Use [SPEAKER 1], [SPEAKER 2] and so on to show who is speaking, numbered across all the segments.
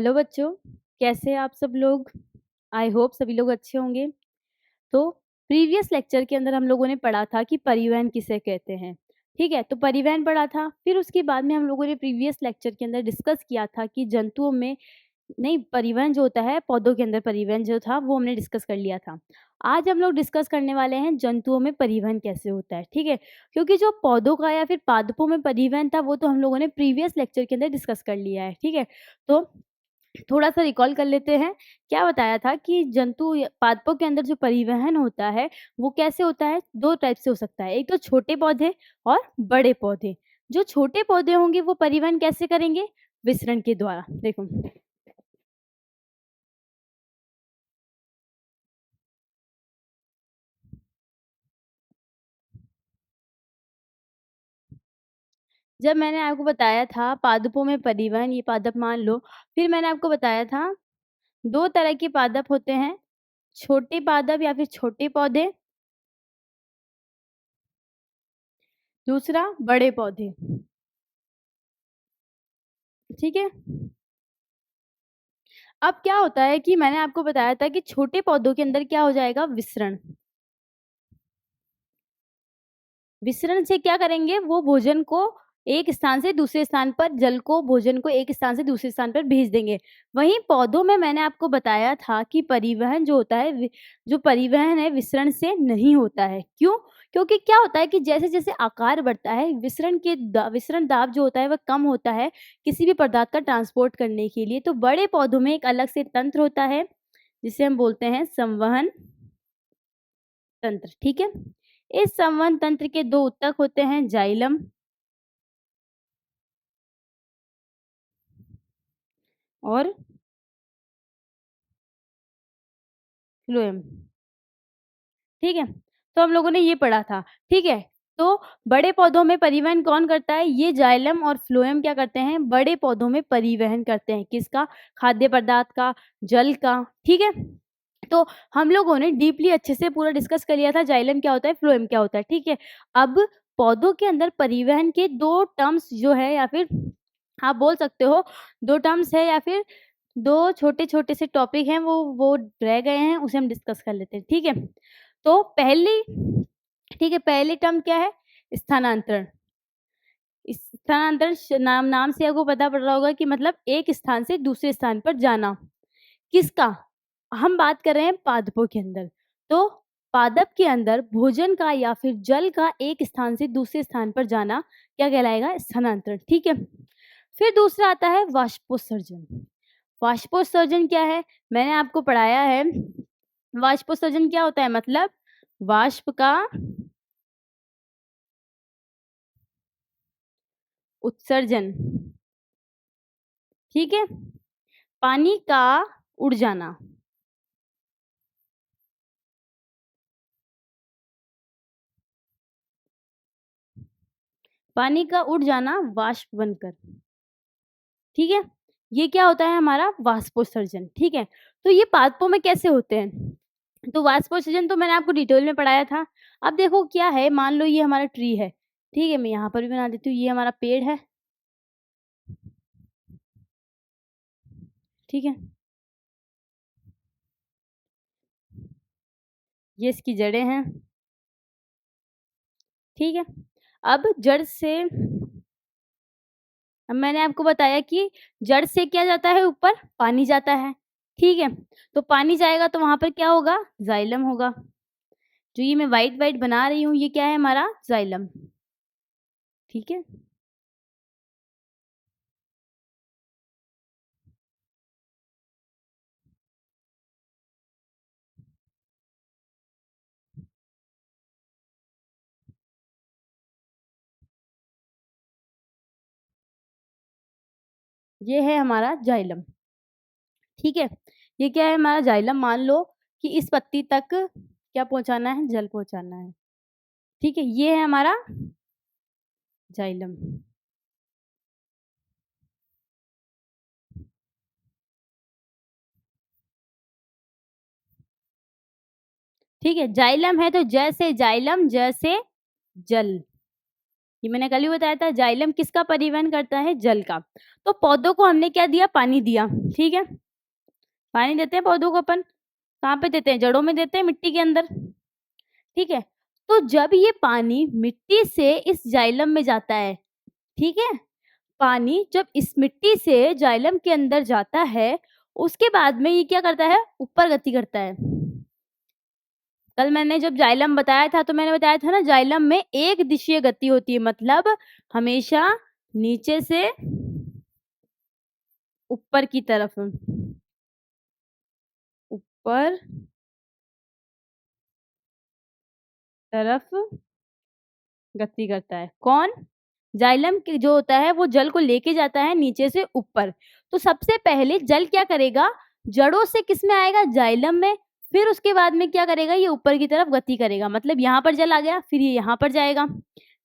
[SPEAKER 1] Hello बच्चों, कैसे हैं आप सब लोग? आई होप सभी लोग अच्छे होंगे। तो प्रीवियस लेक्चर के अंदर हम लोगों ने पढ़ा था कि परिवहन किसे कहते हैं, ठीक है? तो परिवहन पढ़ा था, फिर उसके बाद में हम लोगों ने प्रीवियस लेक्चर के अंदर डिस्कस किया था कि जंतुओं में नहीं, परिवहन जो होता है पौधों के अंदर परिवहन जो था वो हमने डिस्कस कर लिया था। आज हम लोग डिस्कस करने वाले हैं जंतुओं में परिवहन कैसे होता है, ठीक है? क्योंकि जो पौधों का या फिर पादपों में परिवहन था वो तो हम लोगों ने प्रीवियस लेक्चर के अंदर डिस्कस कर लिया है, ठीक है? तो थोड़ा-सा रिकॉल कर लेते हैं। क्या बताया था कि जंतु या पादपों के अंदर जो परिवहन होता है, वो कैसे होता है? 2 टाइप से हो सकता है। एक तो छोटे पौधे और बड़े पौधे। जो छोटे पौधे होंगे वो परिवहन कैसे करेंगे? विसरण के द्वारा। देखो, जब मैंने आपको बताया था पादपों में परिवहन, ये पादप मान लो, फिर मैंने आपको बताया था 2 तरह के पादप होते हैं, छोटे पादप या फिर छोटे पौधे, दूसरा बड़े पौधे। ठीक है? अब क्या होता है कि मैंने आपको बताया था कि छोटे पौधों के अंदर क्या हो जाएगा? विसरण। विसरण से क्या करेंगे? वो भोजन को एक स्थान से दूसरे स्थान पर, जल को, भोजन को एक स्थान से दूसरे स्थान पर भेज देंगे। वहीं पौधों में मैंने आपको बताया था कि परिवहन जो होता है जो परिवहन है विसरण से नहीं होता है। क्यों? क्योंकि क्या होता है कि जैसे-जैसे आकार बढ़ता है विसरण दाब जो होता है वह कम होता है किसी भी पदार्थ का ट्रांसपोर्ट करने के लिए। तो बड़े पौधों में एक अलग से तंत्र होता है जिसे हम बोलते हैं संवहन तंत्र, ठीक है? इस संवहन तंत्र के 2 ऊतक होते हैं, जाइलम और फ्लोएम, ठीक है? तो हम लोगों ने ये पढ़ा था, ठीक है? तो बड़े पौधों में परिवहन कौन करता है? ये जाइलम और फ्लोएम क्या करते हैं? बड़े पौधों में परिवहन करते हैं। किसका? खाद्य पदार्थ का, जल का, ठीक है? तो हम लोगों ने डीपली अच्छे से पूरा डिस्कस कर लिया था जाइलम क्या होता है, फ्लोएम क्या होता है, ठीक है? अब पौधों के अंदर परिवहन के 2 टर्म्स जो है या फिर आप बोल सकते हो 2 टर्म्स है या फिर 2 छोटे-छोटे से टॉपिक हैं वो रह गए हैं, उसे हम डिस्कस कर लेते हैं, ठीक है? तो पहली टर्म क्या है? स्थानांतरण। इस स्थानांतरण नाम से आपको पता पड़ रहा होगा कि मतलब एक स्थान से दूसरे स्थान पर जाना। किसका? हम बात कर रहे हैं पादपों के अंदर। तो पादप के अंदर भोजन का या फिर जल का एक स्थान से दूसरे स्थान पर जाना क्या कहलाएगा? स्थानांतरण, ठीक है? फिर दूसरा आता है वाष्पोत्सर्जन। वाष्पोत्सर्जन क्या है? मैंने आपको पढ़ाया है, वाष्पोत्सर्जन क्या होता है? मतलब वाष्प का उत्सर्जन, ठीक है? पानी का उड़ जाना। पानी का उड़ जाना वाष्प बनकर, ठीक है? ये क्या होता है हमारा? वाष्पोत्सर्जन, ठीक है? तो ये पादपों में कैसे होते हैं? तो वाष्पोत्सर्जन तो मैंने आपको डिटेल में पढ़ाया था। अब देखो क्या है, मान लो ये हमारा ट्री है, ठीक है? मैं यहाँ पर भी बना देती हूँ, ये हमारा पेड़ है, ठीक है? ये इसकी जड़ें हैं, ठीक है? अब जड़ से अब मैंने आपको बताया कि जड़ से क्या जाता है ऊपर? पानी जाता है, ठीक है? तो पानी जाएगा तो वहाँ पर क्या होगा? जाइलम होगा। जो ये मैं व्हाइट-व्हाइट बना रही हूँ, ये क्या है हमारा? जाइलम, ठीक है? ये है हमारा जाइलम, ठीक है? ये क्या है हमारा जाइलम, मान लो कि इस पत्ती तक क्या पहुँचाना है? जल पहुँचाना है, ठीक है? ये है हमारा जाइलम, ठीक है? जाइलम है तो ज से जाइलम, ज से जल, ये मैंने कल ही बताया था, जाइलम किसका परिवहन करता है? जल का। तो पौधों को हमने क्या दिया? पानी दिया, ठीक है। पानी देते हैं पौधों को अपन, कहाँ पे देते हैं? जड़ों में देते हैं, मिट्टी के अंदर, ठीक है। तो जब ये पानी मिट्टी से इस जाइलम में जाता है, ठीक है, पानी जब इस मिट्टी से जाइलम के अंदर जाता है, उसके बाद में ये क्या करता है? ऊपर गति करता है। कल मैंने जब जाइलम बताया था तो मैंने बताया था ना, जाइलम में एक दिशीय गति होती है, मतलब हमेशा नीचे से ऊपर की तरफ, ऊपर तरफ गति करता है। कौन? जाइलम के जो होता है वो जल को लेके जाता है नीचे से ऊपर। तो सबसे पहले जल क्या करेगा? जड़ों से किस में आएगा? जाइलम में। फिर उसके बाद में क्या करेगा? ये ऊपर की तरफ गति करेगा, मतलब यहाँ पर जल आ गया, फिर ये यहाँ पर जाएगा,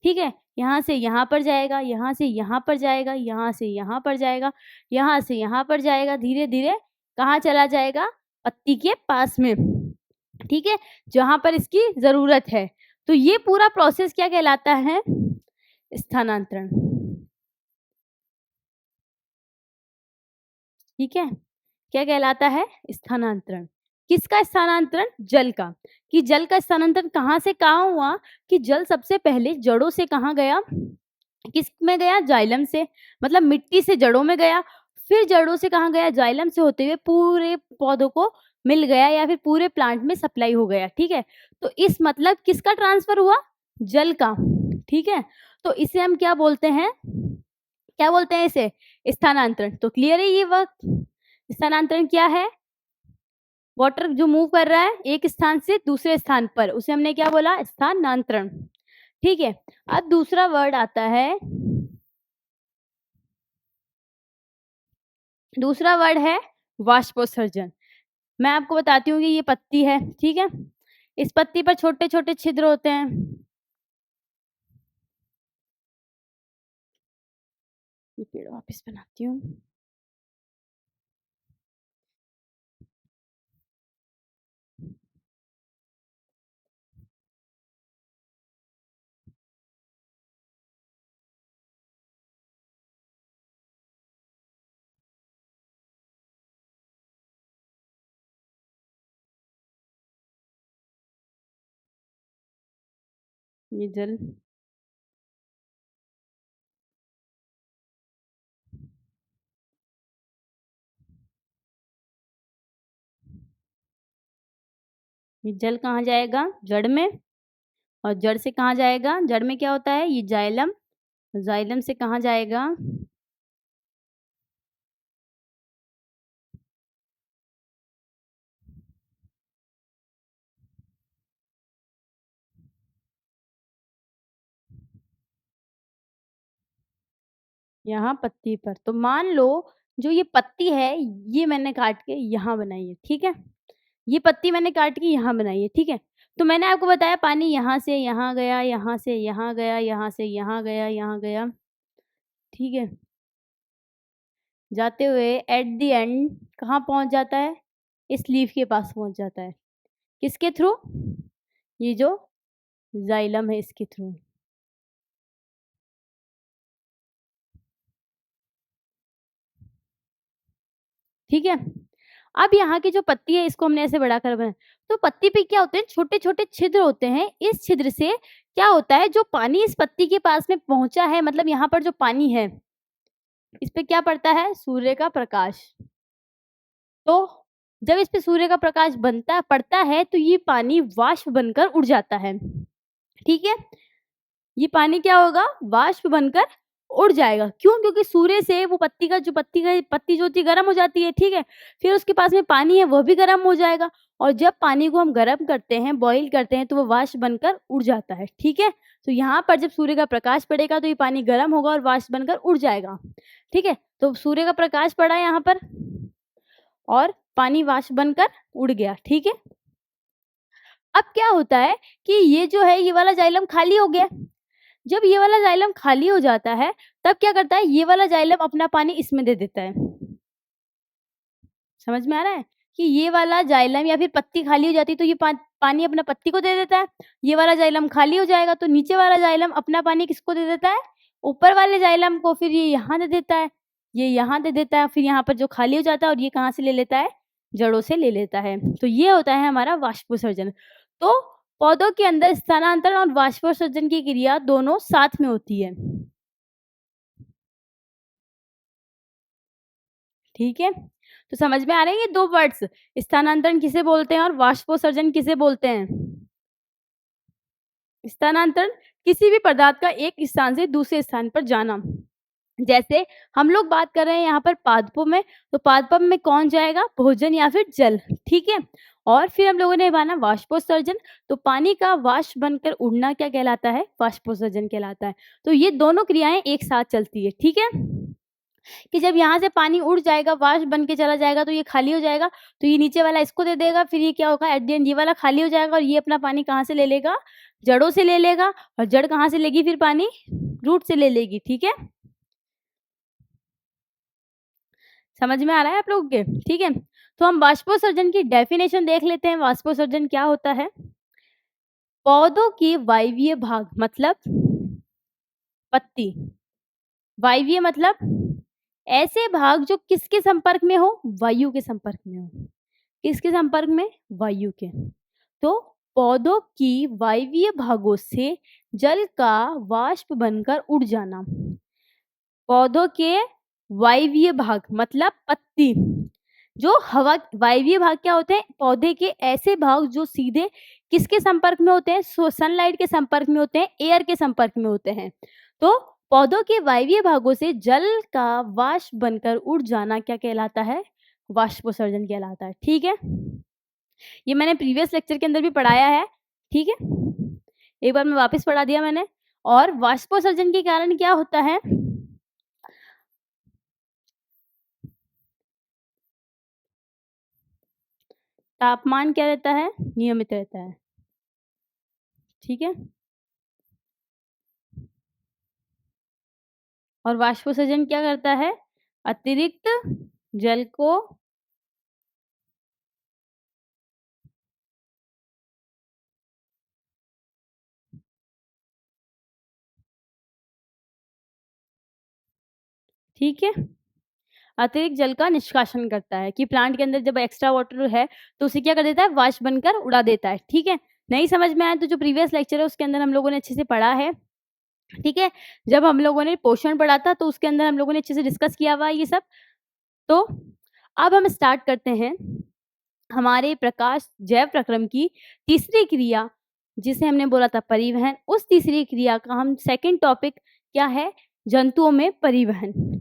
[SPEAKER 1] ठीक है। यहाँ से यहाँ पर जाएगा, यहाँ से यहाँ पर जाएगा, यहाँ से यहाँ पर जाएगा, यहाँ से यहाँ पर जाएगा, धीरे-धीरे कहाँ चला जाएगा? पत्ती के पास में, ठीक है, जहाँ पर इसकी ज़रूरत है। तो ये पूरा प्रोसेस क्या कहलाता है? स्थानांतरण, ठीक है। क्या कहलाता है? स्थानांतरण। किसका स्थानांतरण? जल का। कि जल का स्थानांतरण कहाँ से कहाँ हुआ? कि जल सबसे पहले जड़ों से कहाँ गया? किस में गया? जाइलम से, मतलब मिट्टी से जड़ों में गया, फिर जड़ों से कहाँ गया? जाइलम से होते हुए पूरे पौधों को मिल गया, या फिर पूरे प्लांट में सप्लाई हो गया, ठीक है। तो इस मतलब किसका ट्रांसफर हुआ? जल का, ठीक है। तो इसे हम क्या बोलते हैं? क्या बोलते हैं इसे? स्थानांतरण। तो क्लियर है ये वक्त? स्थानांतरण क्या है? वाटर जो मूव कर रहा है एक स्थान से दूसरे स्थान पर, उसे हमने क्या बोला? स्थानांतरण, ठीक है। अब दूसरा वर्ड आता है, दूसरा वर्ड है वाष्पोत्सर्जन। मैं आपको बताती हूँ कि ये पत्ती है, ठीक है। इस पत्ती पर छोटे छोटे छिद्र होते हैं, ये पेड़ वापस बनाती हूँ। ये जल, ये जल कहाँ जाएगा? जड़ में। और जड़ से कहाँ जाएगा? जड़ में क्या होता है? ये जाइलम। जाइलम से कहाँ जाएगा? यहाँ पत्ती पर। तो मान लो जो ये पत्ती है, ये मैंने काट के यहाँ बनाई है, ठीक है। ये पत्ती मैंने काट के यहाँ बनाई है, ठीक है। तो मैंने आपको बताया पानी यहाँ से यहाँ गया, यहाँ से यहाँ गया, यहाँ से यहाँ गया, यहाँ गया, ठीक है। जाते हुए एट द एंड कहाँ पहुँच जाता है? इस लीफ के पास पहुँच जाता है। किसके थ्रू? ये जो जाइलम है इसके थ्रू, ठीक है। अब यहाँ की जो पत्ती है इसको हमने ऐसे बड़ा कर बनाया। तो पत्ती पे क्या होते हैं? छोटे-छोटे छिद्र होते हैं। इस छिद्र से क्या होता है? जो पानी इस पत्ती के पास में पहुँचा है, मतलब यहाँ पर जो पानी है, इस पे क्या पड़ता है? सूर्य का प्रकाश। तो जब इस पे सूर्य का प्रकाश पड़ता है तो ये पानी वाष्प बनकर उड़ जाता है, ठीक है। ये पानी क्या होगा? वाष्प बनकर उड़ जाएगा। क्यों? क्योंकि सूर्य से वो पत्ती जो होती है गर्म हो जाती है, ठीक है। फिर उसके पास में पानी है वह भी गर्म हो जाएगा, और जब पानी को हम गर्म करते हैं, बॉयल करते हैं, तो वो वाष्प बनकर उड़ जाता है, ठीक है। तो यहाँ पर जब सूर्य का प्रकाश पड़ेगा तो ये पानी गर्म होगा और वाष्प बनकर उड़ जाएगा, ठीक है। तो सूर्य का प्रकाश पड़ा यहाँ पर और पानी वाष्प बनकर उड़ गया, ठीक है। अब क्या होता है कि ये जो है ये वाला जाइलम खाली हो गया। जब ये वाला जाइलम खाली हो जाता है, तब क्या करता है? ये वाला जाइलम अपना पानी इसमें दे देता है। समझ में आ रहा है? कि ये वाला जाइलम या फिर पत्ती खाली हो जाती है तो ये पानी अपना पत्ती को दे देता है। ये वाला जाइलम खाली हो जाएगा तो नीचे वाला जाइलम अपना पानी किसको दे देता है? ऊपर वाले जाइलम को। फिर ये यहाँ दे देता है, ये यहाँ दे देता है, फिर यहाँ पर जो खाली हो जाता है और ये कहाँ से ले लेता है? जड़ों से ले लेता है। तो ये होता है हमारा वाष्पोत्सर्जन। तो पौधों के अंदर स्थानांतरण और वाष्पोत्सर्जन की क्रिया दोनों साथ में होती है। ठीक है? तो समझ में आ रहे हैं ये 2 वर्ड्स, स्थानांतरण किसे बोलते हैं और वाष्पोत्सर्जन किसे बोलते हैं? स्थानांतरण किसी भी पदार्थ का एक स्थान से दूसरे स्थान पर जाना। जैसे हम लोग बात कर रहे हैं यहाँ पर पादपों में, तो पादपों में कौन जाएगा? भोजन या फिर जल, ठीक है? और फिर हम लोगों ने माना वाष्पोत्सर्जन, तो पानी का वाष्प बनकर उड़ना क्या कहलाता है? वाष्पोत्सर्जन कहलाता है। तो ये दोनों क्रियाएं एक साथ चलती है, ठीक है? कि जब यहाँ से पानी उड़ जाएगा, वाष्प बन के चला जाएगा तो ये खाली हो जाएगा, तो ये नीचे वाला इसको दे देगा, फिर ये क्या होगा? एट द एंड ये वाला खाली हो जाएगा और ये अपना पानी कहाँ से ले लेगा? जड़ों से ले लेगा। और जड़ कहाँ से लेगी फिर पानी? रूट से ले लेगी, ठीक है? समझ में आ रहा है आप लोगों के? ठीक है? तो हम वाष्पोत्सर्जन की डेफिनेशन देख लेते हैं। वाष्पोत्सर्जन क्या होता है? पौधों के वायवीय भाग मतलब पत्ती, वायवीय मतलब ऐसे भाग जो किसके संपर्क में हो? वायु के संपर्क में हो। किसके संपर्क में? वायु के। तो पौधों की वायवीय भागों से जल का वाष्प बनकर उड़ जाना। पौधों के वायवीय भाग मतलब पत्ती, जो हवा वायवीय भाग क्या होते हैं? पौधे के ऐसे भाग जो सीधे किसके संपर्क में होते हैं? सनलाइट के संपर्क में होते हैं, एयर के संपर्क में होते हैं। तो पौधों के वायवीय भागों से जल का वाष्प बनकर उड़ जाना क्या कहलाता है? वाष्पोत्सर्जन कहलाता है, ठीक है? ये मैंने प्रीवियस लेक्चर के अंदर भी पढ़ाया है, ठीक है? एक बार मैं वापस पढ़ा दिया मैंने। और वाष्पोत्सर्जन के कारण क्या होता है? तापमान क्या रहता है? नियमित रहता है, ठीक है? और वाष्पोत्सर्जन क्या करता है? अतिरिक्त जल को ठीक है, अतिरिक्त जल का निष्कासन करता है कि प्लांट के अंदर जब एक्स्ट्रा वाटर है तो उसे क्या कर देता है? वाष्प बनकर उड़ा देता है, ठीक है? नहीं समझ में आया तो जो प्रीवियस लेक्चर है उसके अंदर हम लोगों ने अच्छे से पढ़ा है, ठीक है? जब हम लोगों ने पोषण पढ़ा था तो उसके अंदर हम लोगों ने अच्छे से डिस्कस किया हुआ है ये सब। तो अब हम स्टार्ट करते हैं हमारे प्रकाश जैव प्रक्रम की तीसरी क्रिया, जिसे हमने बोला था परिवहन। उस तीसरी क्रिया का हम सेकंड टॉपिक क्या है? जंतुओं में परिवहन,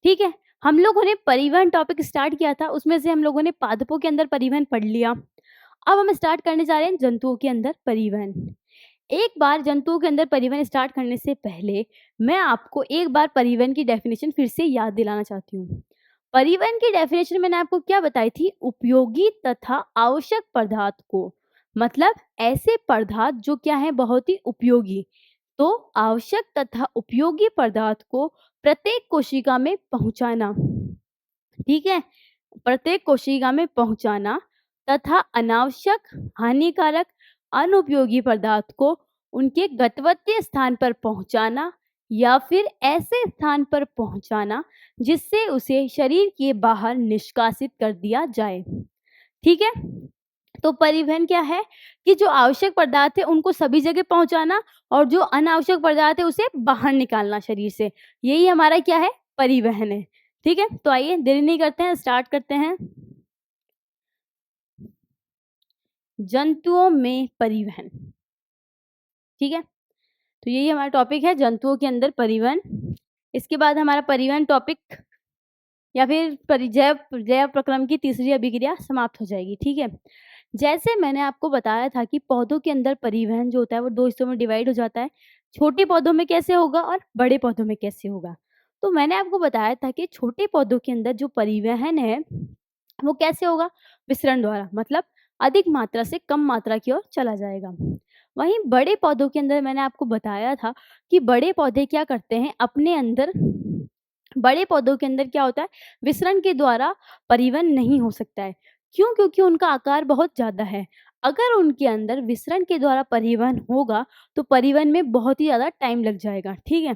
[SPEAKER 1] ठीक है? हम लोगों ने परिवहन टॉपिक स्टार्ट किया था, उसमें से हम लोगों ने पादपों के अंदर परिवहन पढ़ लिया। अब हम स्टार्ट करने जा रहे हैं जंतुओं के अंदर परिवहन। एक बार जंतुओं के अंदर परिवहन स्टार्ट करने से पहले मैं आपको एक बार परिवहन की डेफिनेशन फिर से याद दिलाना चाहती हूँ। परिवहन की डेफिनेशन मैंने आपको क्या बताई थी? उपयोगी तथा आवश्यक पदार्थ को, मतलब ऐसे पदार्थ जो क्या है? बहुत ही उपयोगी। तो आवश्यक तथा उपयोगी पदार्थ को प्रत्येक कोशिका में पहुंचाना, ठीक है? प्रत्येक कोशिका में पहुंचाना तथा अनावश्यक, हानिकारक, अनुपयोगी पदार्थ को उनके गंतव्य स्थान पर पहुंचाना या फिर ऐसे स्थान पर पहुंचाना जिससे उसे शरीर के बाहर निष्कासित कर दिया जाए, ठीक है? तो परिवहन क्या है? कि जो आवश्यक पदार्थ है उनको सभी जगह पहुंचाना और जो अनावश्यक पदार्थ है उसे बाहर निकालना शरीर से, यही हमारा क्या है? परिवहन है, ठीक है? तो आइए देरी नहीं करते हैं, स्टार्ट करते हैं। जंतुओं में परिवहन, ठीक है? तो यही हमारा टॉपिक है, जंतुओं के अंदर परिवहन। इसके बाद हमारा परिवहन टॉपिक या फिर जैव प्रक्रम की तीसरी अभिक्रिया समाप्त हो जाएगी, ठीक है? जैसे मैंने आपको बताया था कि पौधों के अंदर परिवहन जो होता है वो 2 हिस्सों में डिवाइड हो जाता है। छोटे पौधों में कैसे होगा और बड़े पौधों में कैसे होगा। तो मैंने आपको बताया था कि छोटे पौधों के अंदर जो परिवहन है वो कैसे होगा? विसरण द्वारा, मतलब अधिक मात्रा से कम मात्रा की ओर चला जाएगा। वहीं बड़े पौधों के अंदर मैंने आपको बताया था कि बड़े पौधे क्या करते हैं? अपने अंदर बड़े पौधों के अंदर क्या होता है? विसरण के द्वारा परिवहन नहीं हो सकता है। क्यों? क्योंकि उनका आकार बहुत ज़्यादा है। अगर उनके अंदर विसरण के द्वारा परिवहन होगा, तो परिवहन में बहुत ही ज़्यादा टाइम लग जाएगा, ठीक है?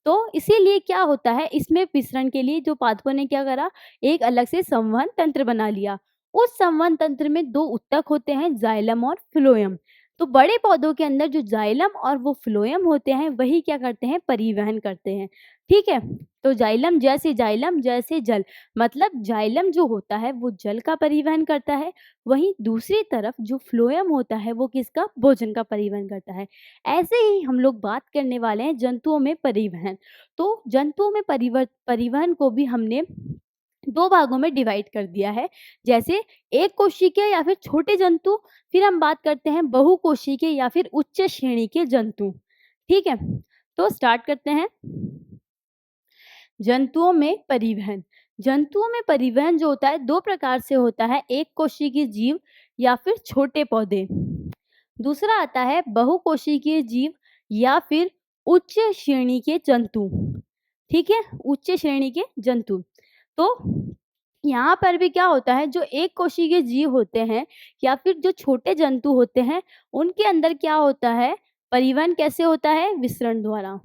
[SPEAKER 1] तो इसीलिए क्या होता है, इसमें विसरण के लिए जो पादपों ने क्या करा, एक अलग से संवहन तंत्र बना लिया। उस संवहन तंत्र में 2 ऊतक होते हैं, जाइलम और फ्लोएम। तो बड़े पौधों के अंदर जो जाइलम और वो फ्लोएम होते हैं, वही क्या करते हैं, परिवहन करते हैं, ठीक है? तो जाइलम जैसे जल, मतलब जाइलम जो होता है वो जल का परिवहन करता है, वहीं दूसरी तरफ जो फ्लोएम होता है वो किसका, भोजन का परिवहन करता है। ऐसे ही हम लोग बात करने वाले हैं जंतुओं में परिवहन। तो जंतुओं में परिवहन को भी हमने 2 भागों में डिवाइड कर दिया है। जैसे एक कोशिकीय या फिर छोटे जंतु, फिर हम बात करते हैं बहुकोशिकीय या फिर उच्च श्रेणी के जंतु। ठीक है? तो स्टार्ट करते हैं। जंतुओं में परिवहन। जंतुओं में परिवहन जो होता है 2 प्रकार से होता है, एक कोशिकीय जीव या फिर छोटे पौधे। दूसरा आता है बहुकोशिकीय जीव या फिर उच्च श्रेणी के जंतु। ठीक है? उच्च श्रेणी के जंतु। तो यहाँ पर भी क्या होता है, जो एक कोशिकीय जीव होते हैं या फिर जो छोटे जंतु होते हैं, उनके अंदर क्या होता है, परिवहन कैसे होता है, विसरण द्वारा।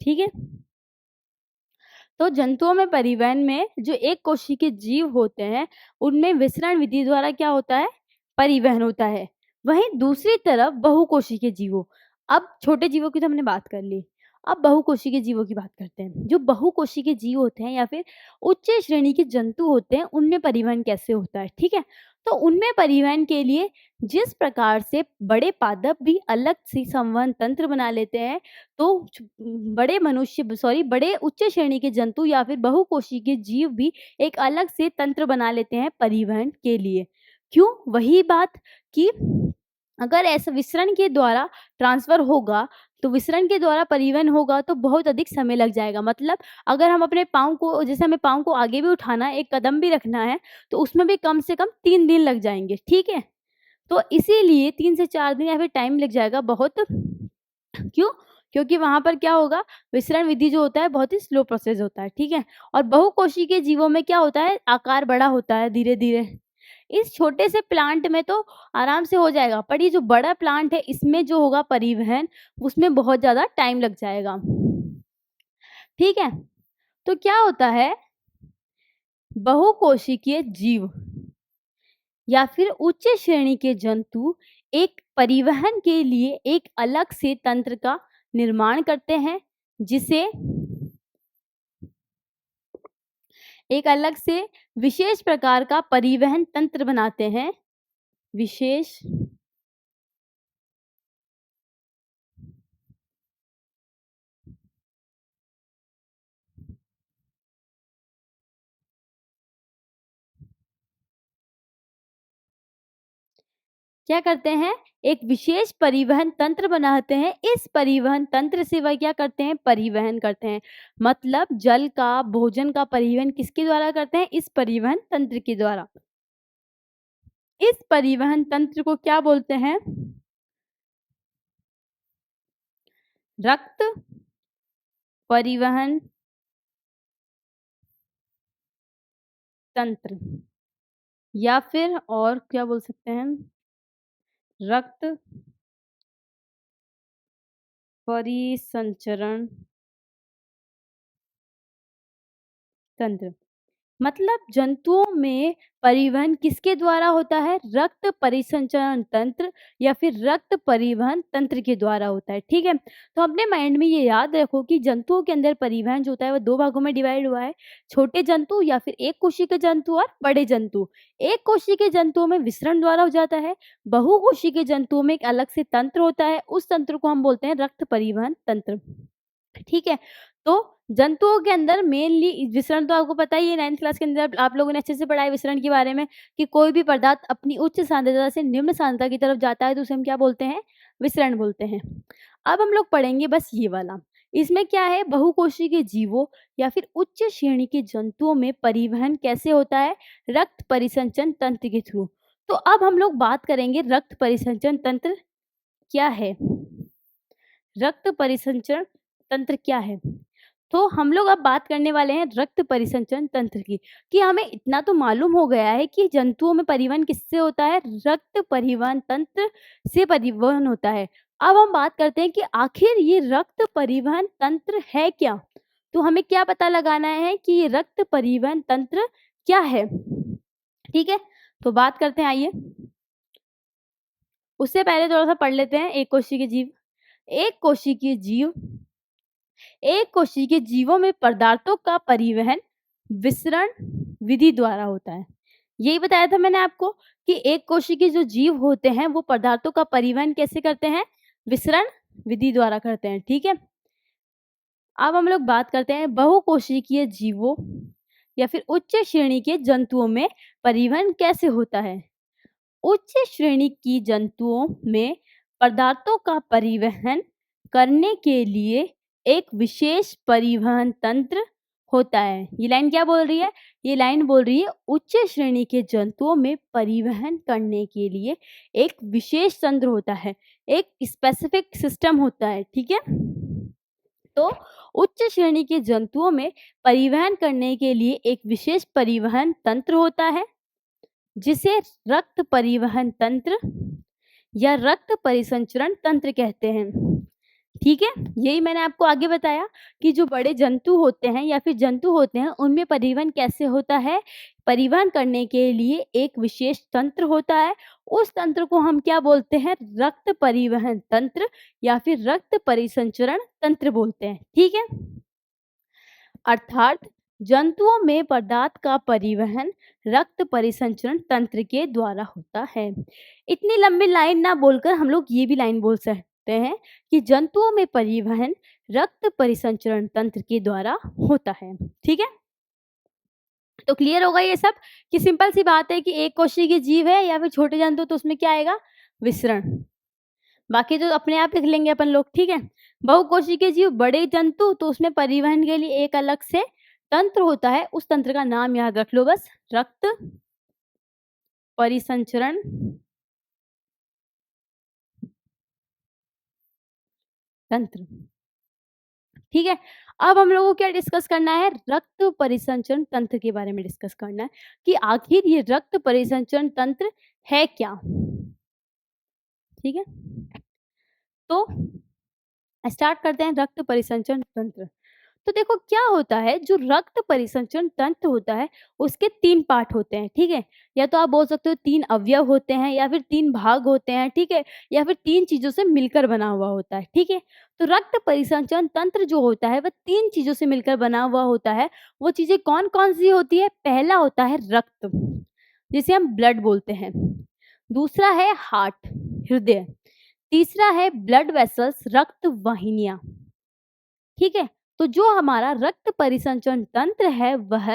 [SPEAKER 1] ठीक है? तो जंतुओं में परिवहन में जो एक कोशिकीय जीव होते हैं, उनमें विसरण विधि द्वारा क्या होता है, परिवहन होता है। वहीं दूसरी तरफ बहुकोशिकीय जीवों, अब छोटे जीवों की तो हमने बात कर ली, अब बहुकोशिकीय जीवों की बात करते हैं। जो बहुकोशिकीय जीव होते हैं या फिर उच्च श्रेणी के जंतु होते हैं, उनमें परिवहन कैसे होता है, ठीक है? तो उनमें परिवहन के लिए जिस प्रकार से बड़े पादप भी अलग से संवहन तंत्र बना लेते हैं, तो बड़े उच्च श्रेणी के जंतु या फिर बहुकोशिकीय जीव भी एक अलग से तंत्र बना लेते हैं परिवहन के लिए। क्यों? वही बात कि अगर ऐसा विसरण के द्वारा ट्रांसफर होगा, तो विसरण के द्वारा परिवहन होगा तो बहुत अधिक समय लग जाएगा। मतलब अगर हम अपने पाँव को, जैसे हमें पाँव को आगे भी उठाना है, एक कदम भी रखना है, तो उसमें भी कम से कम 3 दिन लग जाएँगे, ठीक है? तो इसीलिए 3 से 4 दिन या फिर टाइम लग जाएगा बहुत। क्यों? क्योंकि वहाँ पर क्या होगा, विसरण विधि जो होता है बहुत ही स्लो प्रोसेस होता है, ठीक है? और बहुकोशिकीय जीवों में क्या होता है, आकार बड़ा होता है धीरे-धीरे। इस छोटे से प्लांट में तो आराम से हो जाएगा, पर ये जो बड़ा प्लांट है, इसमें जो होगा परिवहन, उसमें बहुत ज़्यादा टाइम लग जाएगा। ठीक है? तो क्या होता है, बहुकोशिकीय जीव या फिर उच्च श्रेणी के जंतु एक परिवहन के लिए एक अलग से तंत्र का निर्माण करते हैं, जिसे एक अलग से विशेष प्रकार का परिवहन तंत्र बनाते हैं। विशेष क्या करते हैं, एक विशेष परिवहन तंत्र बनाते हैं। इस परिवहन तंत्र से वह क्या करते हैं, परिवहन करते हैं। मतलब जल का, भोजन का परिवहन किसके द्वारा करते हैं, इस परिवहन तंत्र के द्वारा। इस परिवहन तंत्र को क्या बोलते हैं, रक्त परिवहन तंत्र, या फिर और क्या बोल सकते हैं, रक्त परिसंचरण तंत्र। मतलब जंतुओं में परिवहन किसके द्वारा होता है, रक्त परिसंचरण तंत्र या फिर रक्त परिवहन तंत्र के द्वारा होता है, ठीक है? तो अपने माइंड में ये याद रखो कि जंतुओं के अंदर परिवहन जो होता है वो 2 भागों में डिवाइड हुआ है, छोटे जंतु या फिर एक कोशिकीय जंतु और बड़े जंतु। एक कोशिकीय जंतुओं में विसरण द्वारा हो जाता है, बहुकोशिकीय जंतुओं में एक अलग से तंत्र होता है, उस तंत्र को हम बोलते हैं रक्त परिवहन तंत्र। ठीक है? तो जंतुओं के अंदर मेनली विसरण तो आपको पता ही है, 9th क्लास के अंदर आप लोगों ने अच्छे से पढ़ा है विसरण के बारे में, कि कोई भी पदार्थ अपनी उच्च सांद्रता से निम्न सांद्रता की तरफ जाता है तो उसे हम क्या बोलते हैं, विसरण बोलते हैं। अब हम लोग पढ़ेंगे बस ये वाला, इसमें क्या है, बहुकोशिकीय जीवों या फिर उच्च श्रेणी के जंतुओं में परिवहन कैसे होता है, रक्त परिसंचरण तंत्र के थ्रू। तो अब हम लोग बात करेंगे रक्त परिसंचरण तंत्र क्या है। रक्त परिसंचरण तंत्र क्या है, तो हम लोग अब बात करने वाले हैं रक्त परिसंचरण तंत्र की। कि हमें इतना तो मालूम हो गया है कि जंतुओं में परिवहन किससे होता है, रक्त परिवहन तंत्र से परिवहन होता है। अब हम बात करते हैं कि आखिर ये रक्त परिवहन तंत्र है क्या। तो हमें क्या पता लगाना है कि ये रक्त परिवहन तंत्र क्या है। ठीक है, तो बात करते हैं, आइए। उससे पहले थोड़ा सा पढ़ लेते हैं एक कोशिकीय जीव। एक कोशिकीय जीव, एक कोशिकीय जीवों में पदार्थों का परिवहन विसरण विधि द्वारा होता है। यही बताया था मैंने आपको कि एक कोशिकीय जो जीव होते हैं वो पदार्थों का परिवहन कैसे करते हैं, विसरण विधि द्वारा करते हैं। ठीक है, अब हम लोग बात करते हैं बहुकोशिकीय जीवों या फिर उच्च श्रेणी के जंतुओं में परिवहन कैसे होता है। उच्च श्रेणी की जंतुओं में पदार्थों का परिवहन करने के लिए एक विशेष परिवहन तंत्र होता है। ये लाइन क्या बोल रही है, ये लाइन बोल रही है उच्च श्रेणी के जंतुओं में परिवहन करने के लिए एक विशेष तंत्र होता है, एक स्पेसिफिक सिस्टम होता है। ठीक है, तो उच्च श्रेणी के जंतुओं में परिवहन करने के लिए एक विशेष परिवहन तंत्र होता है जिसे रक्त परिवहन तंत्र या रक्त परिसंचरण तंत्र कहते हैं। ठीक है, यही मैंने आपको आगे बताया कि जो बड़े जंतु होते हैं या फिर जंतु होते हैं उनमें परिवहन कैसे होता है। परिवहन करने के लिए एक विशेष तंत्र होता है, उस तंत्र को हम क्या बोलते हैं, रक्त परिवहन तंत्र या फिर रक्त परिसंचरण तंत्र बोलते हैं। ठीक है, अर्थात जंतुओं में पदार्थ का परिवहन रक्त परिसंचरण तंत्र के द्वारा होता है। इतनी लंबी लाइन ना बोलकर हम लोग ये भी लाइन बोल सकते हैं कि जंतुओं में परिवहन रक्त परिसंचरण तंत्र के द्वारा होता है। ठीक है, तो क्लियर होगा ये सब कि सिंपल सी बात है कि एक कोशिकीय जीव है या फिर छोटे जंतु, तो उसमें क्या आएगा, विसरण। बाकी तो अपने आप लिख लेंगे अपन लोग। ठीक है, बहुकोशिकीय जीव बड़े जंतु, तो उसमें परिवहन के लिए एक अलग से तंत्र होता है, उस तंत्र का नाम याद रख लो बस, रक्त परिसंचरण तंत्र। ठीक है, अब हम लोगों को क्या डिस्कस करना है, रक्त परिसंचरण तंत्र के बारे में डिस्कस करना है कि आखिर ये रक्त परिसंचरण तंत्र है क्या। ठीक है, तो स्टार्ट करते हैं रक्त परिसंचरण तंत्र। तो देखो क्या होता है, जो रक्त परिसंचरण तंत्र होता है उसके 3 पार्ट होते हैं। ठीक है, या तो आप बोल सकते हो 3 अवयव होते हैं या फिर 3 भाग होते हैं। ठीक है, या फिर 3 चीजों से मिलकर बना हुआ होता है। ठीक है, तो रक्त परिसंचरण तंत्र जो होता है वह 3 चीजों से मिलकर बना हुआ होता है। वो चीजें कौन कौन सी होती है, पहला होता है रक्त, जिसे हम ब्लड बोलते हैं। दूसरा है हार्ट, हृदय। तीसरा है ब्लड वेसल्स, रक्त वाहिनियां। ठीक है, तो जो हमारा रक्त परिसंचरण तंत्र है वह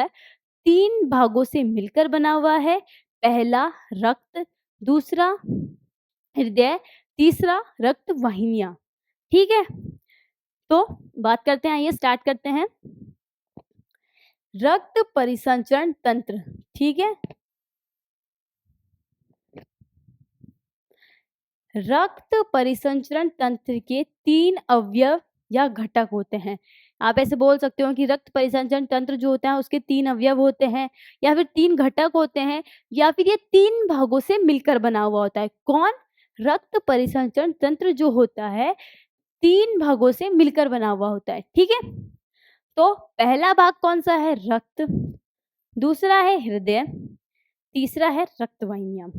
[SPEAKER 1] 3 भागों से मिलकर बना हुआ है। पहला रक्त, दूसरा हृदय, तीसरा रक्त वाहिनियां। ठीक है, तो बात करते हैं, आइए स्टार्ट करते हैं रक्त परिसंचरण तंत्र। ठीक है, रक्त परिसंचरण तंत्र के 3 अवयव या घटक होते हैं। आप ऐसे बोल सकते हो कि रक्त परिसंचरण तंत्र जो होता है उसके 3 अवयव होते हैं या फिर 3 घटक होते हैं या फिर ये 3 भागों से मिलकर बना हुआ होता है। कौन, रक्त परिसंचरण तंत्र जो होता है 3 भागों से मिलकर बना हुआ होता है। ठीक है, तो पहला भाग कौन सा है, रक्त। दूसरा है हृदय, तीसरा है रक्त वाहिनियां।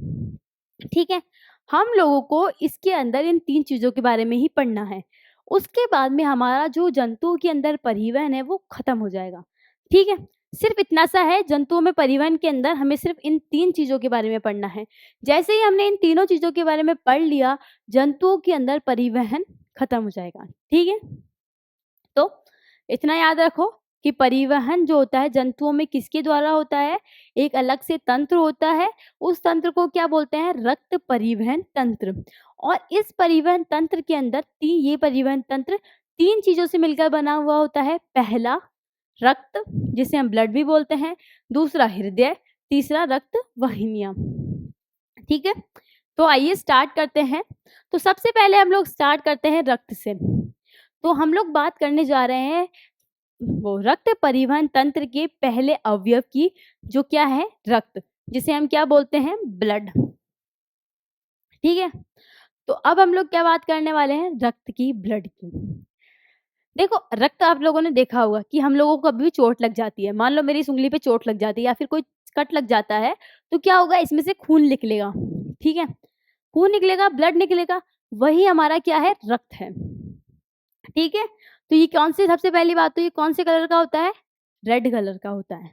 [SPEAKER 1] ठीक है, हम लोगों को इसके अंदर इन 3 चीजों के बारे में ही पढ़ना है। उसके बाद में हमारा जो जंतुओं के अंदर परिवहन है वो खत्म हो जाएगा। ठीक है, सिर्फ इतना सा है, जंतुओं में परिवहन के अंदर हमें सिर्फ इन 3 चीजों के बारे में पढ़ना है। जैसे ही हमने इन तीनों चीजों के बारे में पढ़ लिया, जंतुओं के अंदर परिवहन खत्म हो जाएगा। ठीक है, तो इतना याद रखो कि परिवहन जो होता है जंतुओं में किसके द्वारा होता है, एक अलग से तंत्र होता है, उस तंत्र को क्या बोलते हैं, रक्त परिवहन तंत्र। और इस परिवहन तंत्र के अंदर ये परिवहन तंत्र 3 चीज़ों से मिलकर बना हुआ होता है। पहला रक्त, जिसे हम ब्लड भी बोलते हैं, दूसरा हृदय, तीसरा रक्त वाहिनियाँ। ठीक है, तो आइए स्टार्ट करते हैं। तो सबसे पहले हम लोग स्टार्ट करते हैं रक्त से। तो हम लोग बात करने जा रहे हैं वो रक्त परिवहन तंत्र के पहले अवयव की, जो क्या है, रक्त, जिसे हम क्या बोलते हैं, ब्लड। ठीक है, तो अब हम लोग क्या बात करने वाले हैं, रक्त की, ब्लड की। देखो, रक्त आप लोगों ने देखा होगा कि हम लोगों को कभी भी चोट लग जाती है, मान लो मेरी इस उंगली पे चोट लग जाती है या फिर कोई कट लग जाता है, तो क्या होगा, इसमें से खून निकलेगा। ठीक है, खून निकलेगा, ब्लड निकलेगा, वही हमारा क्या है, रक्त है। ठीक है, तो ये कौन सी, सबसे पहली बात तो ये कौन से कलर का होता है, रेड कलर का होता है।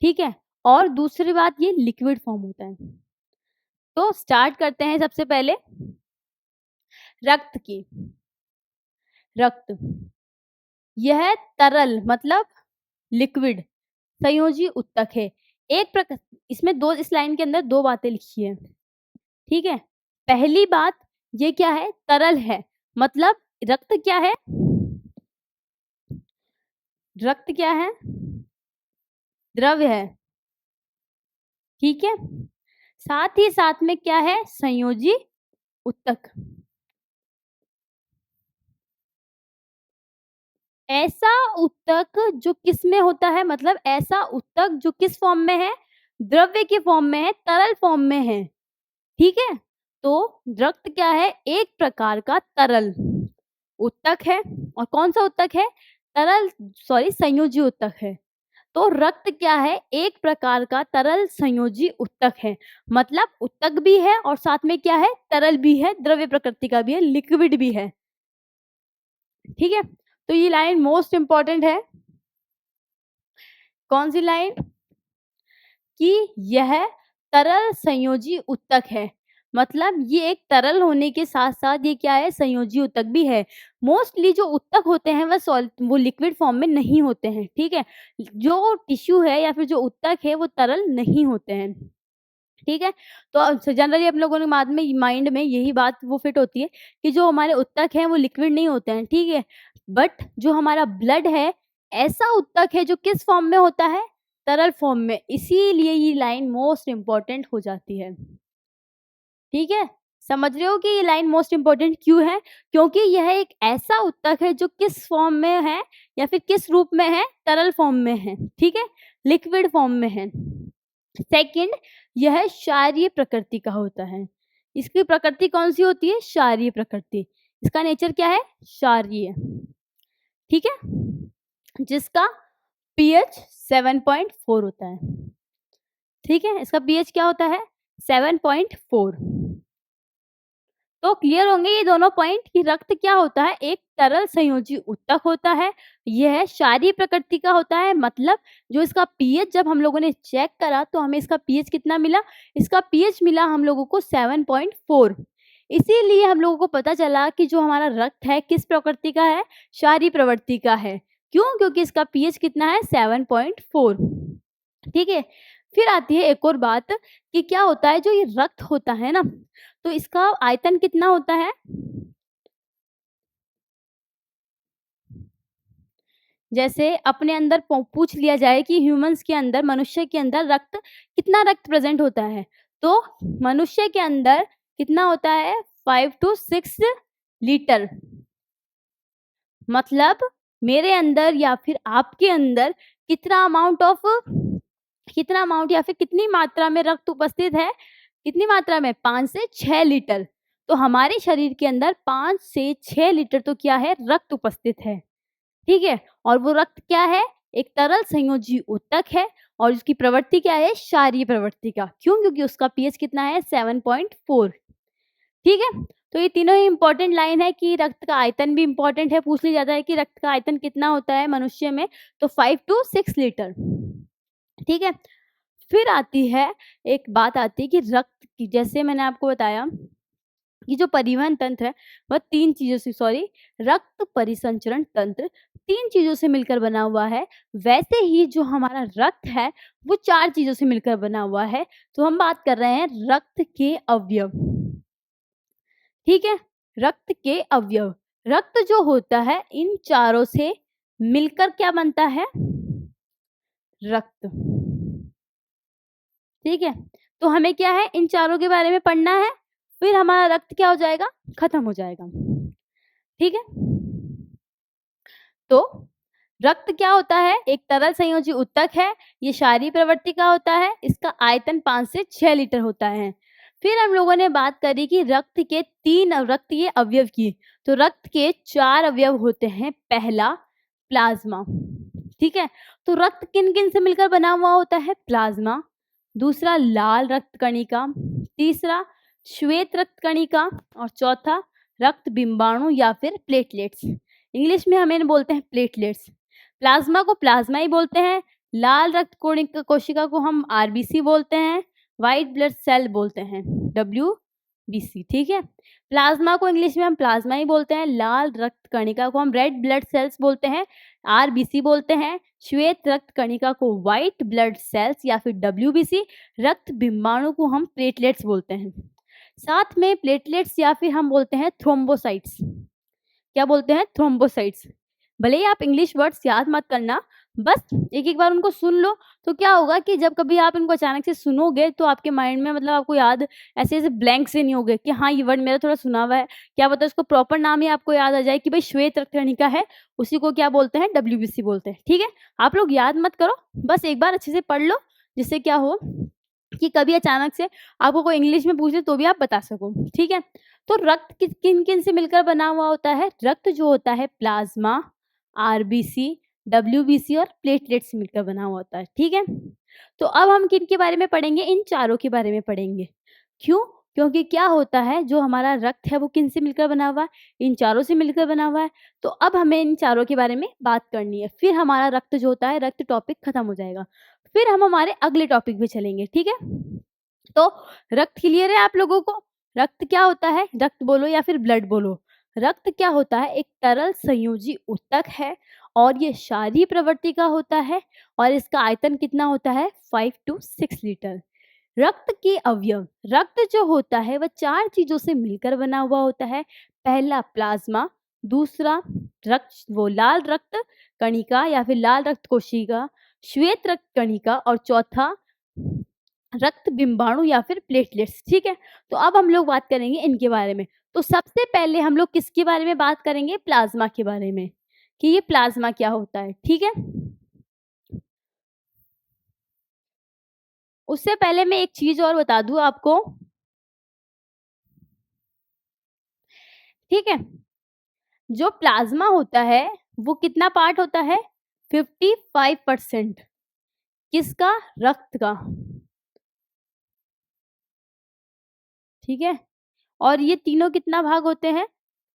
[SPEAKER 1] ठीक है, और दूसरी बात ये लिक्विड फॉर्म होता है। तो स्टार्ट करते हैं सबसे पहले रक्त की। रक्त, यह तरल मतलब लिक्विड संयोजी उत्तक है। एक प्रकार, इसमें दो, इस लाइन के अंदर दो बातें लिखी है। ठीक है, पहली बात ये क्या है, तरल है, मतलब रक्त क्या है, रक्त क्या है, द्रव्य है। ठीक है, साथ ही साथ में क्या है, संयोजी उत्तक। ऐसा उत्तक जो किस में होता है, मतलब ऐसा उत्तक जो किस फॉर्म में है, द्रव्य के फॉर्म में है, तरल फॉर्म में है। ठीक है, तो रक्त क्या है, एक प्रकार का तरल उत्तक है। और कौन सा उत्तक है, तरल, सॉरी, संयोजी उत्तक है। तो रक्त क्या है, एक प्रकार का तरल संयोजी उत्तक है, मतलब उत्तक भी है और साथ में क्या है, तरल भी है, द्रव्य प्रकृति का भी है, लिक्विड भी है। ठीक है, तो ये लाइन मोस्ट इंपॉर्टेंट है। कौन सी लाइन, कि यह तरल संयोजी उत्तक है, मतलब ये एक तरल होने के साथ साथ ये क्या है, संयोजी उत्तक भी है। मोस्टली जो उत्तक होते हैं वो लिक्विड फॉर्म में नहीं होते हैं। ठीक है, जो टिश्यू है या फिर जो उत्तक है वो तरल नहीं होते हैं। ठीक है, तो जनरली हम लोगों ने माइंड में यही बात वो फिट होती है कि जो हमारे उत्तक हैं वो लिक्विड नहीं होते हैं। ठीक है, बट जो हमारा ब्लड है, ऐसा उत्तक है जो किस फॉर्म में होता है, तरल फॉर्म में, इसीलिए ये लाइन मोस्ट इम्पॉर्टेंट हो जाती है। ठीक है, समझ रहे हो कि ये लाइन मोस्ट इम्पॉर्टेंट क्यों है, क्योंकि यह एक ऐसा उत्तक है जो किस फॉर्म में है या फिर किस रूप में है, तरल फॉर्म में है। ठीक है, लिक्विड फॉर्म में है। सेकंड, यह क्षारीय प्रकृति का होता है। इसकी प्रकृति कौन सी होती है, क्षारीय प्रकृति। इसका नेचर क्या है, क्षारीय। ठीक है, जिसका पीएच 7.4 होता है। ठीक है, इसका पीएच क्या होता है, 7.4। तो क्लियर होंगे ये दोनों पॉइंट कि रक्त क्या होता है, एक तरल संयोजी उत्तक होता है, यह क्षारीय प्रकृति का होता है, मतलब जो इसका पीएच जब हम लोगों ने चेक करा तो हमें इसका पीएच कितना मिला, इसका पीएच मिला हम लोगों को 7.4। इसीलिए हम लोगों को पता चला कि जो हमारा रक्त है किस प्रकृति का है, क्षारीय प्रवृत्ति का है। क्यों, क्योंकि इसका पीएच कितना है, 7.4। ठीक है, फिर आती है एक और बात कि क्या होता है, जो ये रक्त होता है ना, तो इसका आयतन कितना होता है, जैसे अपने अंदर पूछ लिया जाए कि ह्यूमंस के अंदर, मनुष्य के अंदर रक्त, कितना रक्त प्रेजेंट होता है, तो मनुष्य के अंदर कितना होता है, 5 to 6 लीटर। मतलब मेरे अंदर या फिर आपके अंदर कितना अमाउंट या फिर कितनी मात्रा में रक्त उपस्थित है, कितनी मात्रा में, 5 से 6 लीटर। तो हमारे शरीर के अंदर 5 से 6 लीटर तो क्या है, रक्त उपस्थित है। ठीक है, और वो रक्त क्या है, एक तरल संयोजी उत्तक है, और उसकी प्रवृत्ति क्या है, क्षारीय प्रवृत्ति का। क्यों, क्योंकि उसका पीएच कितना है, 7.4। ठीक है, तो ये तीनों ही इंपॉर्टेंट लाइन है कि रक्त का आयतन भी इंपॉर्टेंट है, पूछ लिया जाता है कि रक्त का आयतन कितना होता है मनुष्य में, तो 5 to 6 लीटर। ठीक है, फिर आती है एक बात आती है कि रक्त की, जैसे मैंने आपको बताया कि जो परिवहन तंत्र है वह 3 चीजों से, सॉरी, रक्त परिसंचरण तंत्र 3 चीजों से मिलकर बना हुआ है। वैसे ही जो हमारा रक्त है वो 4 चीजों से मिलकर बना हुआ है। तो हम बात कर रहे हैं रक्त के अवयव। ठीक है, रक्त के अवयव, रक्त जो होता है इन चारों से मिलकर क्या बनता है? रक्त। ठीक है, तो हमें क्या है, इन चारों के बारे में पढ़ना है, फिर हमारा रक्त क्या हो जाएगा? खत्म हो जाएगा। ठीक है, तो रक्त क्या होता है? एक तरल संयोजी ऊतक है। ये क्षारीय प्रवृत्ति का होता है। इसका आयतन 5 से 6 लीटर होता है। फिर हम लोगों ने बात करी कि रक्त के 3 रक्तीय अवयव की। तो रक्त के 4 अवयव होते हैं। पहला प्लाज्मा, ठीक है, तो रक्त किन किन से मिलकर बना हुआ होता है? प्लाज्मा। दूसरा लाल रक्त कणिका, तीसरा श्वेत रक्त कणिका और चौथा रक्त बिंबाणु या फिर प्लेटलेट्स। इंग्लिश में हम इन्हें बोलते हैं प्लेटलेट्स। प्लाज्मा को प्लाज्मा ही बोलते हैं। लाल रक्त कोशिका को हम आरबीसी बोलते हैं। व्हाइट ब्लड सेल बोलते हैं डब्ल्यूबीसी। ठीक है, प्लाज्मा को इंग्लिश में हम प्लाज्मा ही बोलते हैं। लाल रक्त कणिका को हम रेड ब्लड सेल्स बोलते हैं, आरबीसी बोलते हैं। श्वेत रक्त कणिका को व्हाइट ब्लड सेल्स या फिर डब्ल्यूबीसी। रक्त बिंबाणु को हम प्लेटलेट्स बोलते हैं। साथ में प्लेटलेट्स या फिर हम बोलते हैं थ्रोम्बोसाइट्स। क्या बोलते हैं? थ्रोम्बोसाइट्स। भले ही आप इंग्लिश वर्ड्स याद मत करना, बस एक एक बार उनको सुन लो, तो क्या होगा कि जब कभी आप इनको अचानक से सुनोगे तो आपके माइंड में मतलब आपको याद ऐसे ऐसे ब्लैंक से नहीं होगे कि हाँ ये वर्ड मेरा थोड़ा सुना हुआ है। क्या पता उसको प्रॉपर नाम ही आपको याद आ जाए कि भाई श्वेत रक्त कणिका है, उसी को क्या बोलते हैं? डब्ल्यूबीसी बोलते हैं। ठीक है, आप लोग याद मत करो, बस एक बार अच्छे से पढ़ लो, जिससे क्या हो कि कभी अचानक से आपको कोई इंग्लिश में पूछे तो भी आप बता सको। ठीक है, तो रक्त किन किन से मिलकर बना हुआ होता है? रक्त जो होता है प्लाज्मा, आरबीसी, डब्ल्यूबीसी और प्लेटलेट से मिलकर बना हुआ होता है। ठीक है, तो अब हम किन के बारे में पढ़ेंगे? इन चारों के बारे में पढ़ेंगे। क्यों? क्योंकि क्या होता है, जो हमारा रक्त है वो किन से मिलकर बना हुआ है? इन चारों से मिलकर बना हुआ है। तो अब हमें इन चारों के बारे में बात करनी है, फिर हमारा रक्त जो होता है, रक्त टॉपिक खत्म हो जाएगा। फिर हम हमारे अगले टॉपिक पे चलेंगे। ठीक है, तो रक्त क्लियर है आप लोगों को? रक्त क्या होता है? रक्त बोलो या फिर ब्लड बोलो। रक्त क्या होता है? एक तरल संयोजी ऊतक है और ये क्षारीय प्रवृत्ति का होता है और इसका आयतन कितना होता है? 5 to 6 लीटर। रक्त के अवयव, रक्त जो होता है वह 4 चीजों से मिलकर बना हुआ होता है। पहला प्लाज्मा, दूसरा रक्त वो लाल रक्त कणिका या फिर लाल रक्त कोशिका, श्वेत रक्त कणिका और चौथा रक्त बिंबाणु या फिर प्लेटलेट्स। ठीक है, तो अब हम लोग बात करेंगे इनके बारे में। तो सबसे पहले हम लोग किसके बारे में बात करेंगे? प्लाज्मा के बारे में, कि ये प्लाज्मा क्या होता है। ठीक है, उससे पहले मैं एक चीज और बता दूं आपको। ठीक है, जो प्लाज्मा होता है वो कितना पार्ट होता है? 55%। किसका? रक्त का। ठीक है, और ये तीनों कितना भाग होते हैं?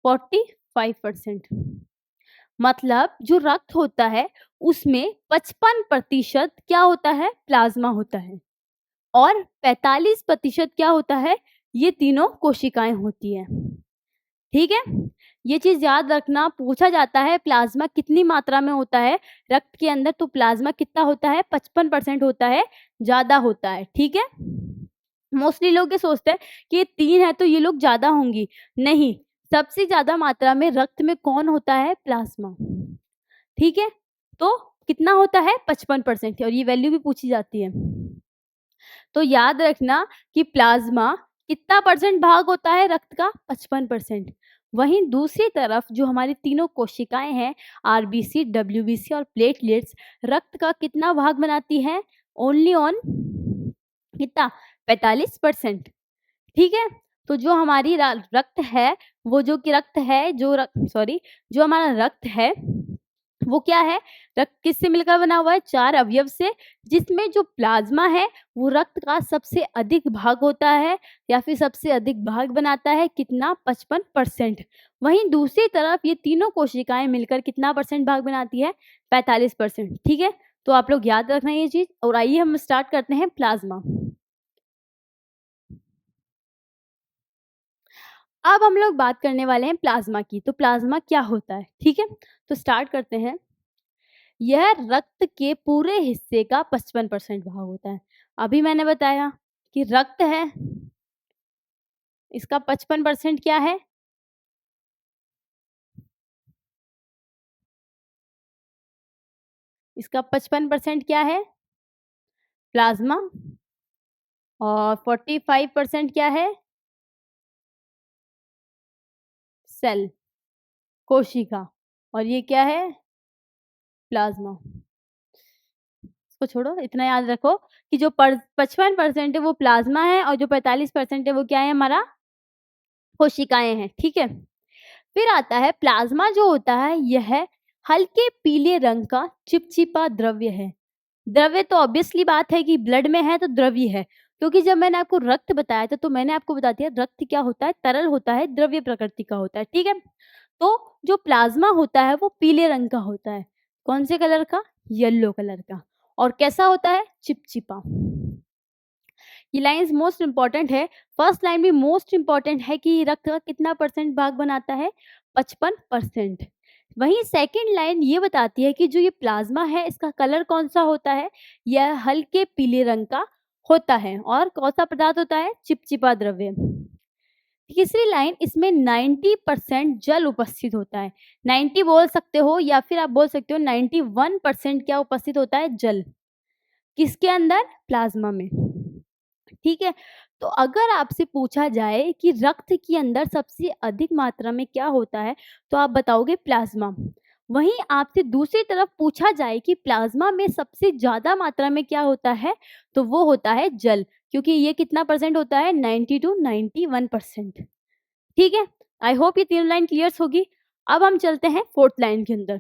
[SPEAKER 1] 45%। मतलब जो रक्त होता है उसमें 55% क्या होता है? प्लाज्मा होता है और 45% क्या होता है? ये तीनों कोशिकाएं होती है। ठीक है, ये चीज याद रखना, पूछा जाता है प्लाज्मा कितनी मात्रा में होता है रक्त के अंदर, तो प्लाज्मा कितना होता है? 55% होता है, ज्यादा होता है। ठीक है, मोस्टली लोग ये सोचते हैं कि ये 3 है तो ये लोग ज्यादा होंगी, नहीं, सबसे ज्यादा मात्रा में रक्त में कौन होता है? प्लाज्मा। ठीक है, तो कितना होता है? 55%। और ये वैल्यू भी पूछी जाती है, तो याद रखना कि प्लाज्मा कितना परसेंट भाग होता है रक्त का? 55%। वहीं दूसरी तरफ जो हमारी तीनों कोशिकाएं हैं, आरबीसी, डब्ल्यूबीसी और प्लेटलेट्स, रक्त का कितना भाग बनाती हैं? ओनली ऑन कितना? 45%। ठीक है, तो जो हमारी रक्त है, वो जो कि रक्त है, जो हमारा रक्त है वो क्या है? रक्त किससे मिलकर बना हुआ है? 4 अवयव से, जिसमें जो प्लाज्मा है वो रक्त का सबसे अधिक भाग होता है या फिर सबसे अधिक भाग बनाता है। कितना? 55%। वहीं दूसरी तरफ ये तीनों कोशिकाएं मिलकर कितना परसेंट भाग बनाती है? 45%। ठीक है, तो आप लोग याद रखना ये चीज। और आइए हम स्टार्ट करते हैं प्लाज्मा। अब हम लोग बात करने वाले हैं प्लाज्मा की। तो प्लाज्मा क्या होता है? ठीक है, तो स्टार्ट करते हैं। यह रक्त के पूरे हिस्से का 55% भाग होता है। अभी मैंने बताया कि रक्त है, इसका 55% क्या है? इसका 55% क्या है? प्लाज्मा। और 45% क्या है? सेल, कोशिका। और ये क्या है? प्लाज्मा। इसको छोड़ो, इतना याद रखो कि जो 55% है वो प्लाज्मा है और जो 45% है वो क्या है हमारा? कोशिकाएं हैं, ठीक है। फिर आता है प्लाज्मा, जो होता है यह हल्के पीले रंग का चिपचिपा द्रव्य है। द्रव्य तो ऑब्वियसली बात है कि ब्लड में है तो द्रव्य है, क्योंकि जब मैंने आपको रक्त बताया था तो मैंने आपको बता दिया रक्त क्या होता है? तरल होता है, द्रव्य प्रकृति का होता है, ठीक है। तो जो प्लाज्मा होता है वो पीले रंग का होता है। कौन से कलर का? येलो कलर का। और कैसा होता है? चिपचिपा। ये लाइंस मोस्ट इंपॉर्टेंट है। फर्स्ट लाइन भी मोस्ट इंपॉर्टेंट है कि रक्त का कितना परसेंट भाग बनाता है? 55%। वहीं सेकंड लाइन ये बताती है कि जो ये प्लाज्मा है इसका कलर कौन सा होता है? यह हल्के पीले रंग का होता है। और कौन सा पदार्थ होता है? चिपचिपा द्रव्य। तीसरी लाइन, इसमें 90% जल उपस्थित होता है। 90 बोल सकते हो या फिर आप बोल सकते हो 91% क्या उपस्थित होता है? जल। किसके अंदर? प्लाज्मा में, ठीक है। तो अगर आपसे पूछा जाए कि रक्त के अंदर सबसे अधिक मात्रा में क्या होता है, तो आप बताओगे प्लाज्मा। वहीं आपसे दूसरी तरफ पूछा जाए कि प्लाज्मा में सबसे ज्यादा मात्रा में क्या होता है, तो वो होता है जल, क्योंकि ये कितना परसेंट होता है? 90 to 91%, ठीक है। आई होप ये तीनों लाइन क्लियर्स होगी। अब हम चलते हैं फोर्थ लाइन के अंदर।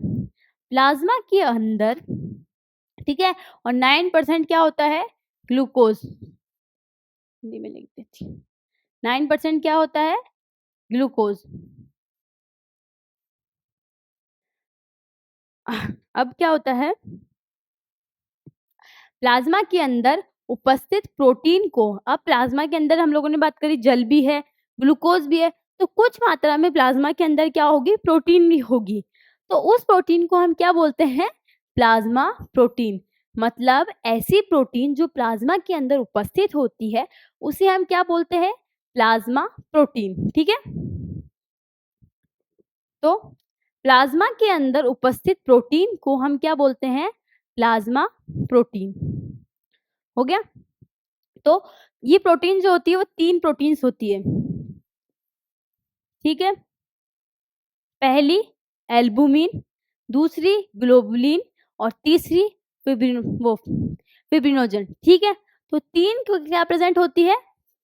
[SPEAKER 1] प्लाज्मा के अंदर, ठीक है, और 9% क्या होता है? ग्लूकोज। हिंदी में लिख देती हूँ। 9% क्या होता है? ग्लूकोज। अब क्या होता है? प्लाज्मा के अंदर उपस्थित प्रोटीन को, अब प्लाज्मा के अंदर हम लोगों ने बात करी जल भी है, ग्लूकोज भी है, तो कुछ मात्रा में प्लाज्मा के अंदर क्या होगी? प्रोटीन भी होगी। तो उस प्रोटीन को हम क्या बोलते हैं? Plasma protein. मतलब ऐसी प्रोटीन जो प्लाज्मा के अंदर उपस्थित होती है उसे हम क्या बोलते हैं? प्लाज्मा प्रोटीन, ठीक है। तो प्लाज्मा के अंदर उपस्थित प्रोटीन को हम क्या बोलते हैं? Plasma protein. हो गया। तो ये प्रोटीन जो होती है वो 3 प्रोटीन्स होती है, ठीक है। पहली एल्बुमिन, दूसरी ग्लोबुलिन और तीसरी फिब्रिनोजन, ठीक है। तो 3 क्या प्रेजेंट होती है?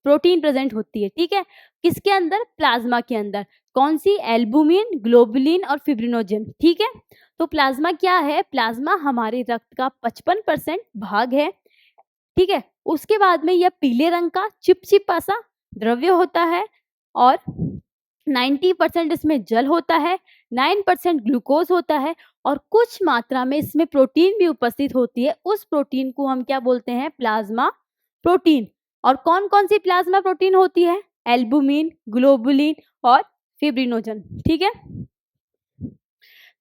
[SPEAKER 1] प्रोटीन प्रेजेंट होती है, ठीक है। किसके अंदर? प्लाज्मा के अंदर। कौन सी? एल्बुमिन, ग्लोबुलिन और फिब्रिनोजन, ठीक है। तो प्लाज्मा क्या है? प्लाज्मा हमारे रक्त का 55% भाग है, ठीक है। उसके बाद में यह पीले रंग का चिपचिपा सा द्रव्य होता है और 90% इसमें जल होता है, 9% ग्लूकोज होता है और कुछ मात्रा में इसमें प्रोटीन भी उपस्थित होती है। उस प्रोटीन को हम क्या बोलते हैं? Plasma protein. और कौन कौन सी प्लाज्मा प्रोटीन होती है? एल्बुमिन, ग्लोबुलिन और फिब्रिनोजन, ठीक है।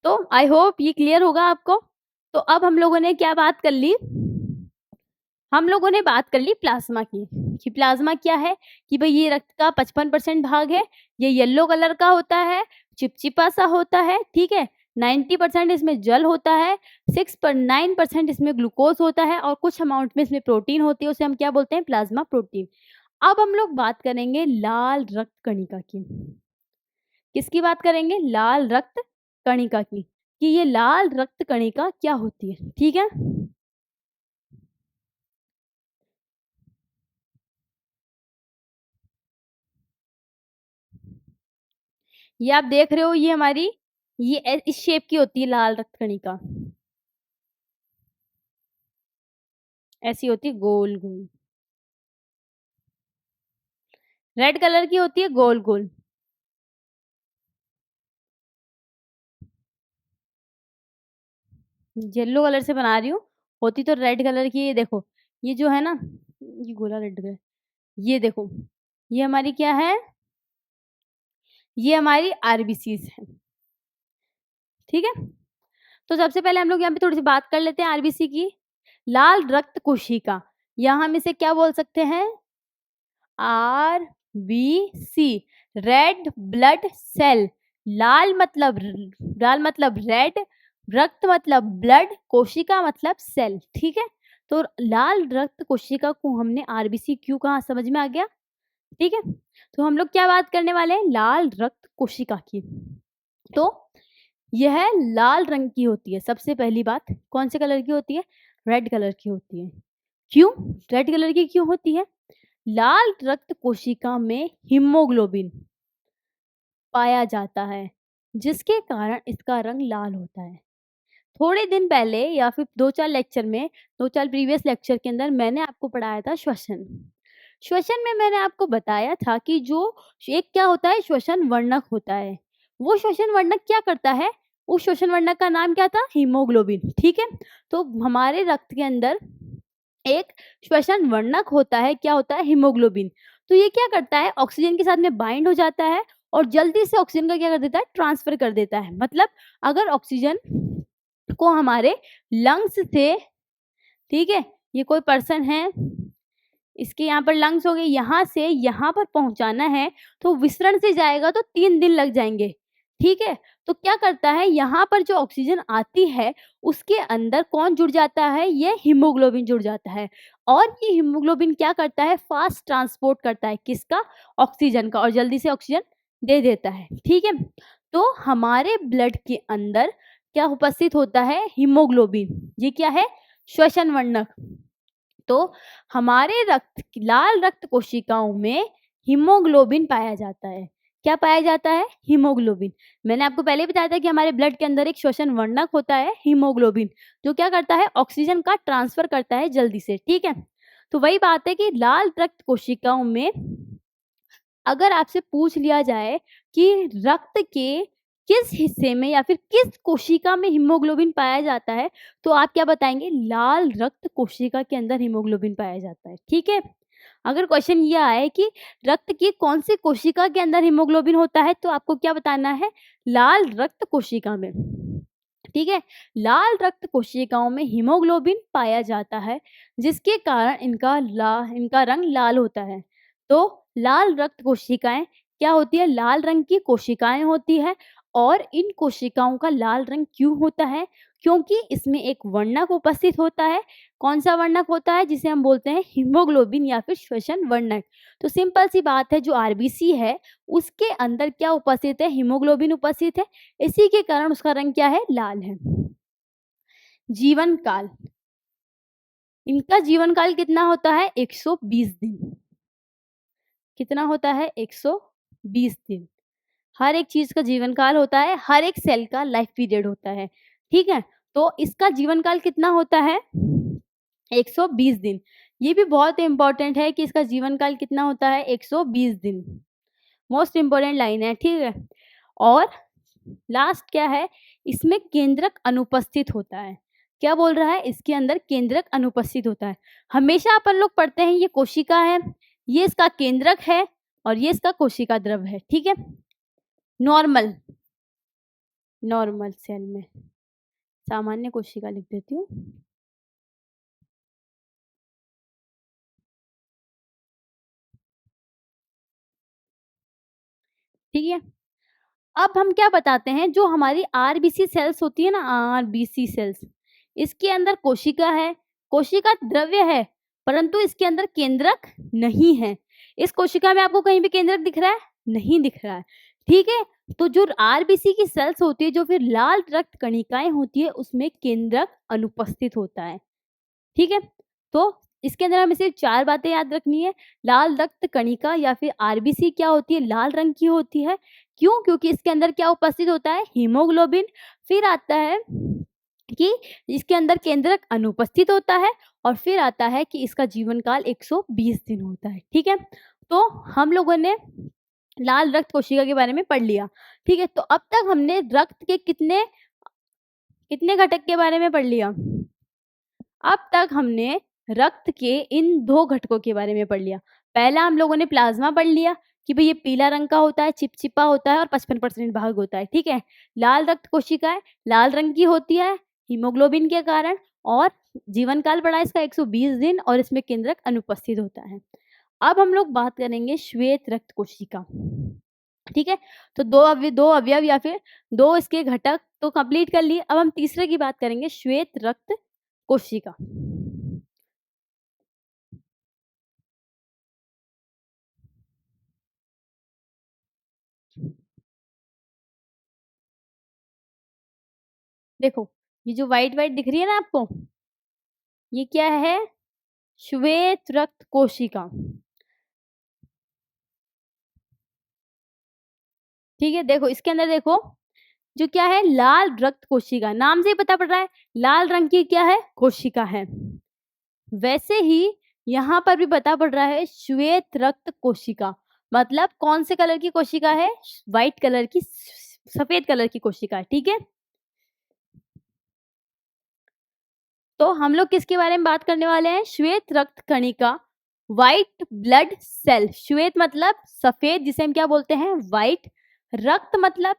[SPEAKER 1] तो आई होप ये क्लियर होगा आपको। तो अब हम लोगों ने क्या बात कर ली? हम लोगों ने बात कर ली प्लाज्मा की, कि प्लाज्मा क्या है, कि भाई ये रक्त का 55% भाग है, ये येलो कलर का होता है, चिपचिपा सा होता है, ठीक है। 90% इसमें जल होता है, 6.9% इसमें ग्लूकोज होता है और कुछ अमाउंट में इसमें प्रोटीन होती है, उसे हम क्या बोलते हैं? Plasma protein. अब हम लोग बात करेंगे लाल रक्त कणिका की। किसकी बात करेंगे? लाल रक्त कणिका की, कि ये लाल रक्त कणिका क्या होती है, ठीक है। ये आप देख रहे हो, ये हमारी ये इस शेप की होती है लाल रक्त कणिका, ऐसी होती है गोल गोल। रेड कलर की होती है गोल गोल। येलो कलर से बना रही हूँ, होती तो रेड कलर की। ये देखो, ये जो है ना, ये गोला रेड कलर, ये देखो, ये हमारी क्या है? ये हमारी आरबीसीज है, ठीक है। तो सबसे पहले हम लोग यहाँ पे थोड़ी सी बात कर लेते हैं आरबीसी की। लाल रक्त कोशिका, यहाँ हम इसे क्या बोल सकते हैं? RBC, red blood cell. लाल मतलब रेड, रक्त मतलब ब्लड, कोशिका मतलब सेल, ठीक है। तो लाल रक्त कोशिका को हमने आरबीसी क्यों कहा, समझ में आ गया, ठीक है। तो हम लोग क्या बात करने वाले हैं, लाल रक्त कोशिका की। तो यह लाल रंग की होती है। सबसे पहली बात, कौन से कलर की होती है, रेड कलर की होती है। क्यों रेड कलर की क्यों होती है, लाल रक्त कोशिका में हीमोग्लोबिन पाया जाता है, जिसके कारण इसका रंग लाल होता है। थोड़े दिन पहले या फिर 2-4 लेक्चर में, 2-4 प्रीवियस लेक्चर के अंदर मैंने आपको पढ़ाया था श्वसन। श्वसन में मैंने आपको बताया था कि जो एक क्या होता है, श्वसन वर्णक होता है। वो श्वसन वर्णक क्या करता है, उस श्वसन वर्णक का नाम क्या था, हीमोग्लोबिन, ठीक है। तो हमारे रक्त के अंदर एक श्वसन वर्णक होता है, क्या होता है, हीमोग्लोबिन। तो ये क्या करता है, ऑक्सीजन के साथ में बाइंड हो जाता है और जल्दी से ऑक्सीजन का क्या कर देता है, ट्रांसफर कर देता है। मतलब अगर ऑक्सीजन को हमारे लंग्स से, ठीक है, ये कोई पर्सन है, इसके यहाँ पर लंग्स हो गए, यहाँ से यहाँ पर पहुंचाना है तो विसरण से जाएगा तो 3 दिन लग जाएंगे, ठीक है। तो क्या करता है, यहाँ पर जो ऑक्सीजन आती है उसके अंदर कौन जुड़ जाता है, ये हीमोग्लोबिन जुड़ जाता है। और ये हीमोग्लोबिन क्या करता है, फास्ट ट्रांसपोर्ट करता है, किसका, ऑक्सीजन का, और जल्दी से ऑक्सीजन दे देता है, ठीक है। तो हमारे ब्लड के अंदर क्या उपस्थित होता है, हीमोग्लोबिन। ये क्या है, श्वसन वर्णक। तो हमारे लाल रक्त कोशिकाओं में हीमोग्लोबिन पाया जाता है। क्या पाया जाता है, हीमोग्लोबिन। मैंने आपको पहले बताया था कि हमारे ब्लड के अंदर एक श्वसन वर्णक होता है, हीमोग्लोबिन, जो क्या करता है, ऑक्सीजन का ट्रांसफर करता है जल्दी से, ठीक है। तो वही बात है कि लाल रक्त कोशिकाओं में अगर आपसे पूछ लिया जाए कि रक्त के किस हिस्से में या फिर किस कोशिका में हीमोग्लोबिन पाया जाता है, तो आप क्या बताएंगे, लाल रक्त कोशिका के अंदर हीमोग्लोबिन पाया जाता है, ठीक है। अगर क्वेश्चन ये आए कि रक्त की कौन सी कोशिका के अंदर हीमोग्लोबिन होता है, तो आपको क्या बताना है, लाल रक्त कोशिका में, ठीक है। लाल रक्त कोशिकाओं में हीमोग्लोबिन पाया जाता है, जिसके कारण इनका रंग लाल होता है। तो लाल रक्त कोशिकाएं क्या होती है, लाल रंग की कोशिकाएं होती है। और इन कोशिकाओं का लाल रंग क्यों होता है, क्योंकि इसमें एक वर्णक उपस्थित होता है। कौन सा वर्णक होता है, जिसे हम बोलते हैं हीमोग्लोबिन या फिर श्वसन वर्णक। तो सिंपल सी बात है, जो आरबीसी है उसके अंदर क्या उपस्थित है, हीमोग्लोबिन उपस्थित है, इसी के कारण उसका रंग क्या है, लाल है। जीवन काल, इनका जीवन काल कितना होता है, 120 दिन। कितना होता है, 120 दिन। हर एक चीज का जीवन काल होता है, हर एक सेल का लाइफ पीरियड होता है, ठीक है। तो इसका जीवन काल कितना होता है, 120 दिन। ये भी बहुत इंपॉर्टेंट है कि इसका जीवन काल कितना होता है, 120 दिन। मोस्ट इंपॉर्टेंट लाइन है, ठीक है। और लास्ट क्या है, इसमें केंद्रक अनुपस्थित होता है। क्या बोल रहा है, इसके अंदर केंद्रक अनुपस्थित होता है। हमेशा अपन लोग पढ़ते हैं ये कोशिका है, ये इसका केंद्रक है और ये इसका कोशिका द्रव है, ठीक है। नॉर्मल सेल में सामान्य कोशिका लिख देती हूँ। ठीक है, अब हम क्या बताते हैं, जो हमारी आरबीसी सेल्स होती है ना, आरबीसी सेल्स, इसके अंदर कोशिका है, कोशिका द्रव्य है, परंतु इसके अंदर केंद्रक नहीं है। इस कोशिका में आपको कहीं भी केंद्रक दिख रहा है, नहीं दिख रहा है, ठीक है। तो जो आरबीसी की सेल्स होती है, जो फिर लाल रक्त कणिकाएं होती है, उसमें केंद्रक अनुपस्थित होता है, ठीक है। तो इसके अंदर हमें सिर्फ 4 बातें याद रखनी है। लाल रक्त कणिका या फिर आरबीसी क्या होती है, लाल रंग की होती है। क्यों, क्योंकि इसके अंदर क्या उपस्थित होता है, हीमोग्लोबिन। फिर आता है कि इसके अंदर केंद्रक अनुपस्थित होता है, और फिर आता है कि इसका जीवन काल 120 दिन होता है, ठीक है। तो हम लोगों ने लाल रक्त कोशिका के बारे में पढ़ लिया, ठीक है। तो अब तक हमने रक्त के कितने घटक के बारे में पढ़ लिया, अब तक हमने रक्त के इन 2 घटकों के बारे में पढ़ लिया। पहला हम लोगों ने प्लाज्मा पढ़ लिया कि भाई ये पीला रंग का होता है, चिपचिपा होता है और 55% भाग होता है, ठीक है। लाल रक्त कोशिकाएं लाल रंग की होती है हीमोग्लोबिन के कारण, और जीवन काल पड़ा इसका 120 दिन, और इसमें केंद्रक अनुपस्थित होता है। अब हम लोग बात करेंगे श्वेत रक्त कोशिका। ठीक है, तो दो अवयव या फिर दो इसके घटक तो कंप्लीट कर लिए। अब हम तीसरे की बात करेंगे, श्वेत रक्त कोशिका। देखो, ये जो व्हाइट व्हाइट दिख रही है ना आपको, ये क्या है? श्वेत रक्त कोशिका। ठीक है, देखो इसके अंदर देखो, जो क्या है, लाल रक्त कोशिका, नाम से ही पता पड़ रहा है लाल रंग की क्या है, कोशिका है। वैसे ही यहाँ पर भी पता पड़ रहा है श्वेत रक्त कोशिका, मतलब कौन से कलर की कोशिका है? व्हाइट कलर की, सफेद कलर की कोशिका। ठीक है, तो हम लोग किसके बारे में बात करने वाले हैं? श्वेत रक्त कणिका, व्हाइट ब्लड सेल। श्वेत मतलब सफेद, जिसे हम क्या बोलते हैं? व्हाइट। रक्त मतलब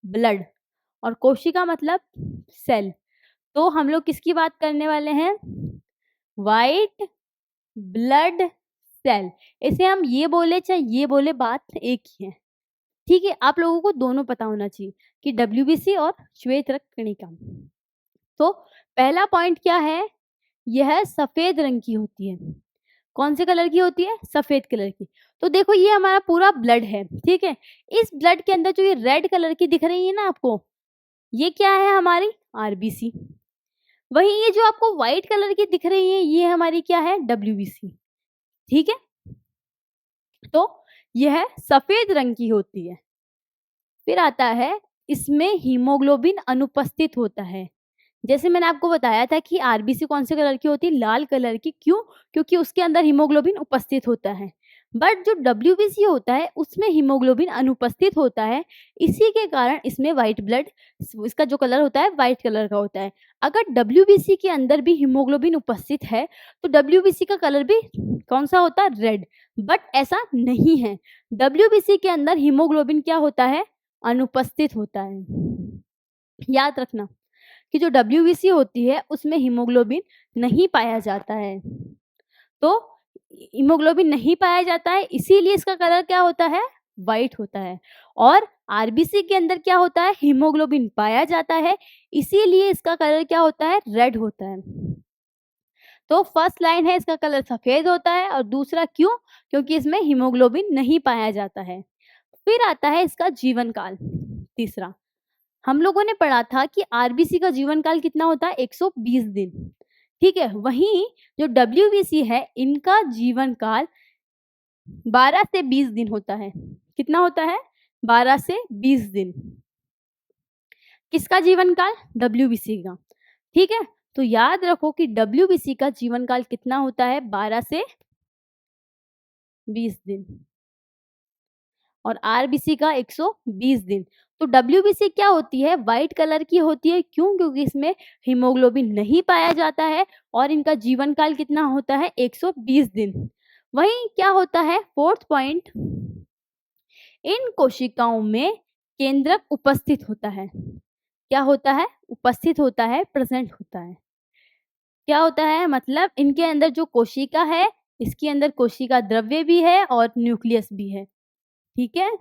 [SPEAKER 1] ब्लड, और कोशिका मतलब सेल। तो हम लोग किसकी बात करने वाले हैं? White blood cell. इसे हम ये बोले चाहे ये बोले, बात एक ही है। ठीक है, आप लोगों को दोनों पता होना चाहिए कि डब्ल्यूबीसी और श्वेत रक्त कणिका। तो पहला पॉइंट क्या है? यह सफेद रंग की होती है। कौन से कलर की होती है? सफेद कलर की। तो देखो, ये हमारा पूरा ब्लड है। ठीक है, इस ब्लड के अंदर जो ये रेड कलर की दिख रही है ना आपको, ये क्या है? हमारी आरबीसी। वहीं ये जो आपको व्हाइट कलर की दिख रही है, ये हमारी क्या है? डब्ल्यूबीसी। ठीक है, तो यह सफेद रंग की होती है। फिर आता है, इसमें हीमोग्लोबिन अनुपस्थित होता है। जैसे मैंने आपको बताया था कि आरबीसी कौन से कलर की होती है? लाल कलर की। क्यों? क्योंकि उसके अंदर हीमोग्लोबिन उपस्थित होता है। बट जो डब्ल्यूबीसी होता है, उसमें हीमोग्लोबिन अनुपस्थित होता है। इसी के कारण इसमें व्हाइट ब्लड, इसका जो कलर होता है व्हाइट कलर का होता है। अगर डब्ल्यूबीसी के अंदर भी हीमोग्लोबिन उपस्थित है, तो डब्ल्यूबीसी का कलर भी कौन सा होता है? रेड। बट ऐसा नहीं है, डब्ल्यूबीसी के अंदर हीमोग्लोबिन क्या होता है? अनुपस्थित होता है। याद रखना कि जो डब्ल्यूबीसी होती है, उसमें हीमोग्लोबिन नहीं पाया जाता है। तो हीमोग्लोबिन नहीं पाया जाता है, इसीलिए इसका कलर क्या होता है? व्हाइट होता है। और आरबीसी के अंदर क्या होता है? हीमोग्लोबिन पाया जाता है, इसीलिए इसका कलर क्या होता है? रेड होता है। तो फर्स्ट लाइन है, इसका कलर सफेद होता है, और दूसरा क्यों? क्योंकि इसमें हीमोग्लोबिन नहीं पाया जाता है। फिर आता है इसका जीवन काल। तीसरा, हम लोगों ने पढ़ा था कि आरबीसी का जीवन काल कितना होता है? 120 दिन। ठीक है, वहीं जो डब्ल्यूबीसी है, इनका जीवन काल 12 से 20 दिन होता है। कितना होता है? 12 से 20 दिन। किसका जीवन काल? डब्ल्यूबीसी का। ठीक है, तो याद रखो कि डब्ल्यूबीसी का जीवन काल कितना होता है? 12 से 20 दिन, और आरबीसी का 120 दिन। तो डब्ल्यूबीसी क्या होती है? व्हाइट कलर की होती है। क्यों? क्योंकि इसमें हीमोग्लोबिन नहीं पाया जाता है, और इनका जीवन काल कितना होता है? 120 दिन। वहीं क्या होता है? फोर्थ पॉइंट, इन कोशिकाओं में केंद्रक उपस्थित होता है। क्या होता है? उपस्थित होता है, प्रेजेंट होता है। क्या होता है? मतलब इनके अंदर जो कोशिका है, इसके अंदर कोशिका द्रव्य भी है और न्यूक्लियस भी है। ठीक है,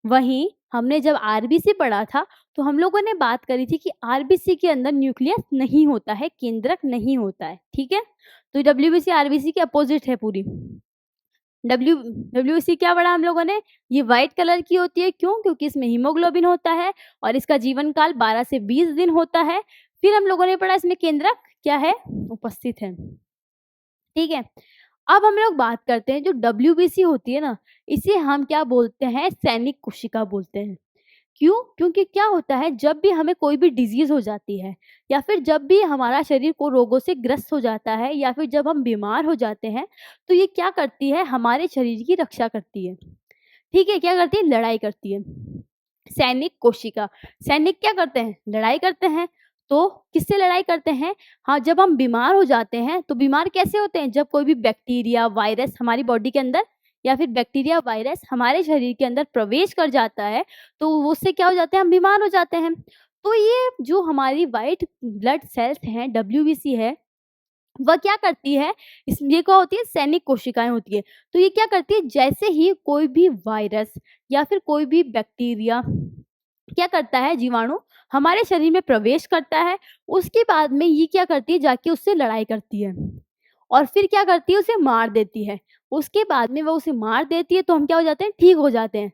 [SPEAKER 1] वहीं हमने जब आरबीसी पढ़ा था, तो हम लोगों ने बात करी थी कि आरबीसी के अंदर न्यूक्लियस नहीं होता है, केंद्रक नहीं होता है। ठीक है, तो डब्ल्यूबीसी आरबीसी के अपोजिट है पूरी। डब्ल्यूबीसी क्या पढ़ा हम लोगों ने? ये व्हाइट कलर की होती है। क्यों? क्योंकि इसमें हीमोग्लोबिन होता है, और इसका जीवन काल 12 से 20 दिन होता है। फिर हम लोगों ने पढ़ा इसमें केंद्रक क्या है? उपस्थित है। ठीक है, अब हम लोग बात करते हैं, जो डब्ल्यूबीसी होती है ना, इसे हम क्या बोलते हैं? सैनिक कोशिका बोलते हैं। क्यों? क्योंकि क्या होता है, जब भी हमें कोई भी डिजीज हो जाती है, या फिर जब भी हमारा शरीर को रोगों से ग्रस्त हो जाता है, या फिर जब हम बीमार हो जाते हैं, तो ये क्या करती है? हमारे शरीर की रक्षा करती है। ठीक है, क्या करती है? लड़ाई करती है। सैनिक कोशिका, सैनिक क्या करते हैं? लड़ाई करते हैं। तो किससे लड़ाई करते हैं? हाँ, जब हम बीमार हो जाते हैं, तो बीमार कैसे होते हैं? जब कोई भी बैक्टीरिया, वायरस हमारी बॉडी के अंदर, या फिर बैक्टीरिया, वायरस हमारे शरीर के अंदर प्रवेश कर जाता है, तो उससे क्या हो जाते हैं? हम बीमार हो जाते हैं। तो ये जो हमारी व्हाइट ब्लड सेल्स हैं, डब्ल्यूबीसी है, वह क्या करती है, इस ये क्या होती है, सैनिक कोशिकाएँ होती है। तो ये क्या करती है, जैसे ही कोई भी वायरस या फिर कोई भी बैक्टीरिया क्या करता है, जीवाणु हमारे शरीर में प्रवेश करता है, उसके बाद में ये क्या करती है, जाके उससे लड़ाई करती है और फिर क्या करती है, उसे मार देती है। उसके बाद में वो उसे मार देती है तो हम क्या हो जाते हैं, ठीक हो जाते हैं।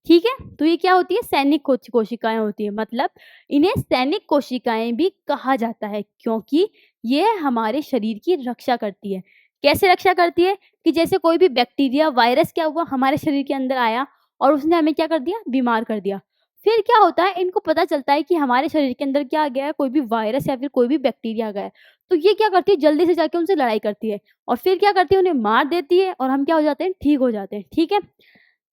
[SPEAKER 1] ठीक है? तो ये क्या होती है, सैनिक कोशिकाएँ होती हैं, मतलब इन्हें सैनिक कोशिकाएँ भी कहा जाता है क्योंकि ये हमारे शरीर की रक्षा करती है। कैसे रक्षा करती है? कि जैसे कोई भी बैक्टीरिया, वायरस क्या हुआ, हमारे शरीर के अंदर आया और उसने हमें क्या कर दिया, बीमार कर दिया। फिर क्या होता है, इनको पता चलता है कि हमारे शरीर के अंदर क्या आ गया है, कोई भी वायरस या फिर कोई भी बैक्टीरिया आ गया है। तो ये क्या करती है, जल्दी से जाके उनसे लड़ाई करती है और फिर क्या करती है, उन्हें मार देती है और हम क्या हो जाते हैं, ठीक हो जाते हैं। ठीक है?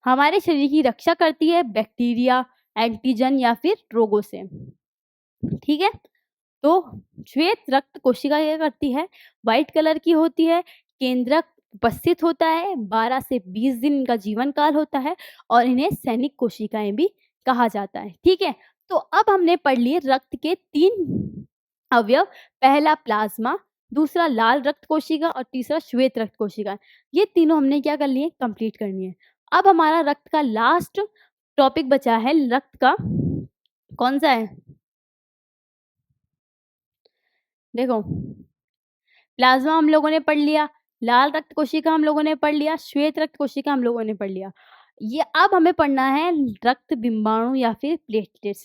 [SPEAKER 1] हमारे शरीर की रक्षा करती है बैक्टीरिया, एंटीजन या फिर रोगों से। ठीक है? तो श्वेत रक्त कोशिका क्या करती है, व्हाइट कलर की होती है, केंद्रक उपस्थित होता है, 12 से 20 दिन इनका जीवन काल होता है और इन्हें सैनिक कोशिकाएँ भी कहा जाता है। ठीक है? तो अब हमने पढ़ लिए रक्त के 3 अवयव, पहला प्लाज़्मा, दूसरा लाल रक्त कोशिका और तीसरा श्वेत रक्त कोशिका। ये तीनों हमने क्या कर लिए, कंप्लीट करनी है। अब हमारा रक्त का लास्ट टॉपिक बचा है, रक्त का कौन-सा है? देखो, प्लाज़्मा हम लोगों ने पढ़ लिया, लाल रक्त कोशिका हम लोगों ने पढ़ लिया, श्वेत रक्त कोशिका हम लोगों ने पढ़ लिया। ये अब हमें पढ़ना है रक्त बिंबाणु या फिर प्लेटलेट्स।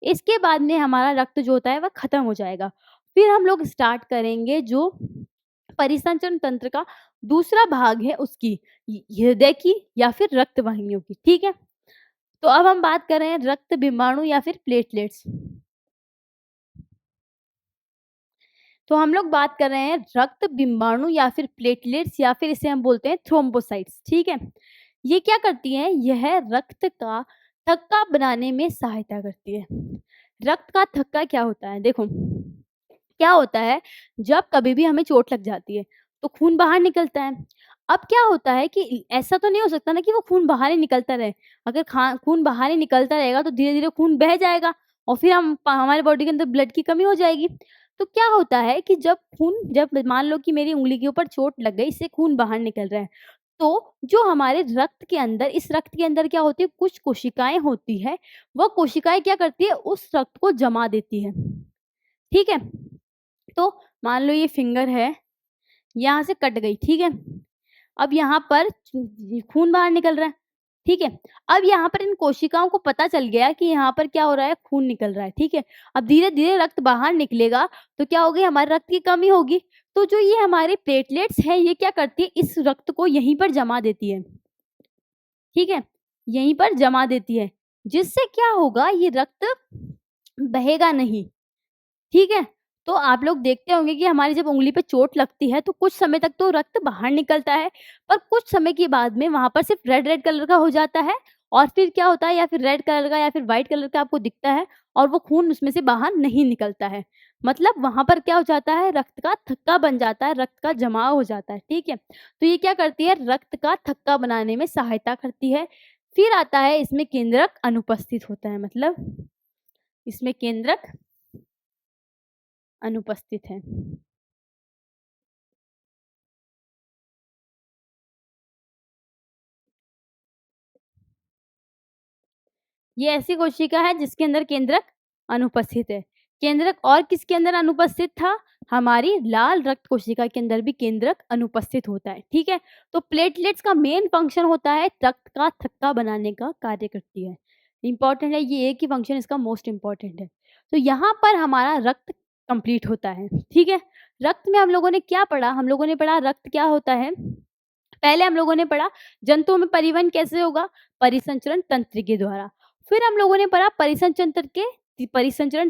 [SPEAKER 1] इसके बाद में हमारा रक्त जो होता है वह खत्म हो जाएगा। फिर हम लोग स्टार्ट करेंगे जो परिसंचरण तंत्र का दूसरा भाग है उसकी, हृदय की या फिर रक्त वाहिनियों की। ठीक है? तो अब हम बात कर रहे हैं रक्त बिंबाणु या फिर प्लेटलेट्स। तो हम लोग बात कर रहे हैं रक्त बिंबाणु या फिर प्लेटलेट्स या फिर इसे हम बोलते हैं थ्रोम्बोसाइट्स। ठीक है? ये क्या करती हैं? यह रक्त का थक्का बनाने में सहायता करती है। रक्त का थक्का क्या होता है? देखो, क्या होता है, जब कभी भी हमें चोट लग जाती है तो खून बाहर निकलता है। अब क्या होता है कि ऐसा तो नहीं हो सकता ना कि वो खून बाहर ही निकलता रहे। अगर खून बाहर ही निकलता रहेगा तो धीरे धीरे खून बह जाएगा और फिर हमारे बॉडी के अंदर ब्लड की कमी हो जाएगी। तो क्या होता है कि जब मान लो कि मेरी उंगली के ऊपर चोट लग गई, इससे खून बाहर निकल रहा है, तो जो हमारे रक्त के अंदर, इस रक्त के अंदर क्या होती है, कुछ कोशिकाएं होती है। वह कोशिकाएं क्या करती है, उस रक्त को जमा देती है। ठीक है? तो मान लो ये फिंगर है, यहाँ से कट गई। ठीक है? अब यहाँ पर खून बाहर निकल रहा है। ठीक है? अब यहाँ पर इन कोशिकाओं को पता चल गया कि यहाँ पर क्या हो रहा है, खून निकल रहा है। ठीक है? अब धीरे-धीरे रक्त बाहर निकलेगा तो क्या होगी, हमारे रक्त की कमी होगी। तो जो ये हमारे प्लेटलेट्स हैं, ये क्या करती है, इस रक्त को यहीं पर जमा देती है। ठीक है? यहीं पर जमा देती है, जिससे क्या होगा, ये रक्त बहेगा नहीं। ठीक है? तो आप लोग देखते होंगे कि हमारी जब उँगली पे चोट लगती है तो कुछ समय तक तो रक्त बाहर निकलता है, पर कुछ समय के बाद में वहाँ पर सिर्फ़ रेड-रेड कलर का हो जाता है और फिर क्या होता है, या फिर रेड कलर का या फिर व्हाइट कलर का आपको दिखता है और वो खून उसमें से बाहर नहीं निकलता है। मतलब वहाँ पर क्या हो जाता है, रक्त का थक्का बन जाता है, रक्त का जमाव हो जाता है। ठीक है? तो ये क्या करती है, रक्त का थक्का बनाने में सहायता करती है। फिर आता है इसमें केंद्रक अनुपस्थित होता है, मतलब इसमें केंद्रक अनुपस्थित है। ये ऐसी कोशिका है जिसके अंदर केंद्रक अनुपस्थित है। केंद्रक और किसके अंदर अनुपस्थित था? हमारी लाल रक्त कोशिका के अंदर भी केंद्रक अनुपस्थित होता है। ठीक है? तो प्लेटलेट्स का मेन फंक्शन होता है रक्त का थक्का बनाने का कार्य करती है। इम्पोर्टेंट है, ये एक ही फंक्शन इसका मोस्ट इम्पोर्टेंट है। तो यहाँ पर हमारा रक्त कंप्लीट होता है। ठीक है? रक्त में हम लोगों ने क्या पढ़ा? हम लोगों ने पढ़ा रक्त क्या होता है? पहले हम लोगों ने पढ़ा जंतुओं में परिवहन कैसे होगा, परिसंचरण तंत्र के द्वारा। फिर हम लोगों ने पढ़ा परिसंचरण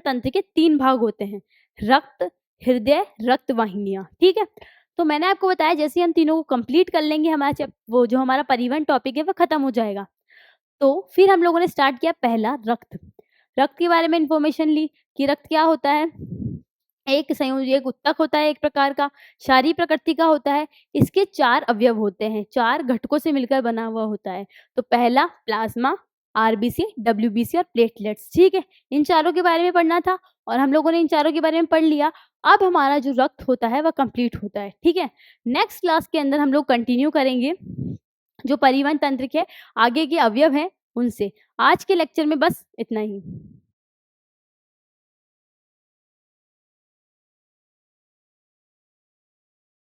[SPEAKER 1] तंत्र के 3 भाग होते हैं, रक्त, हृदय, रक्त वाहिनियाँ। ठीक है? तो मैंने आपको बताया जैसे ही हम तीनों को कंप्लीट कर लेंगे, हमारा वो जो हमारा परिवहन टॉपिक है वो खत्म हो जाएगा। तो फिर हम लोगों ने स्टार्ट किया पहला रक्त। रक्त के बारे में इन्फॉर्मेशन ली कि रक्त क्या होता है? एक उत्तक होता है एक प्रकार का, क्षारीय प्रकृति का होता है। इसके 4 अवयव होते हैं, 4 घटकों से मिलकर बना हुआ होता है। तो पहला प्लाज़्मा, आरबीसी, डब्ल्यूबीसी और प्लेटलेट्स, ठीक है। इन चारों के बारे में पढ़ना था और हम लोगों ने इन चारों के बारे में पढ़ लिया। अब हमारा जो रक्त होता है वह कंप्लीट होता है, ठीक है। नेक्स्ट क्लास के अंदर हम लोग कंटिन्यू करेंगे जो परिवहन तंत्र के आगे के अवयव हैं उनसे। आज के लेक्चर में बस इतना ही।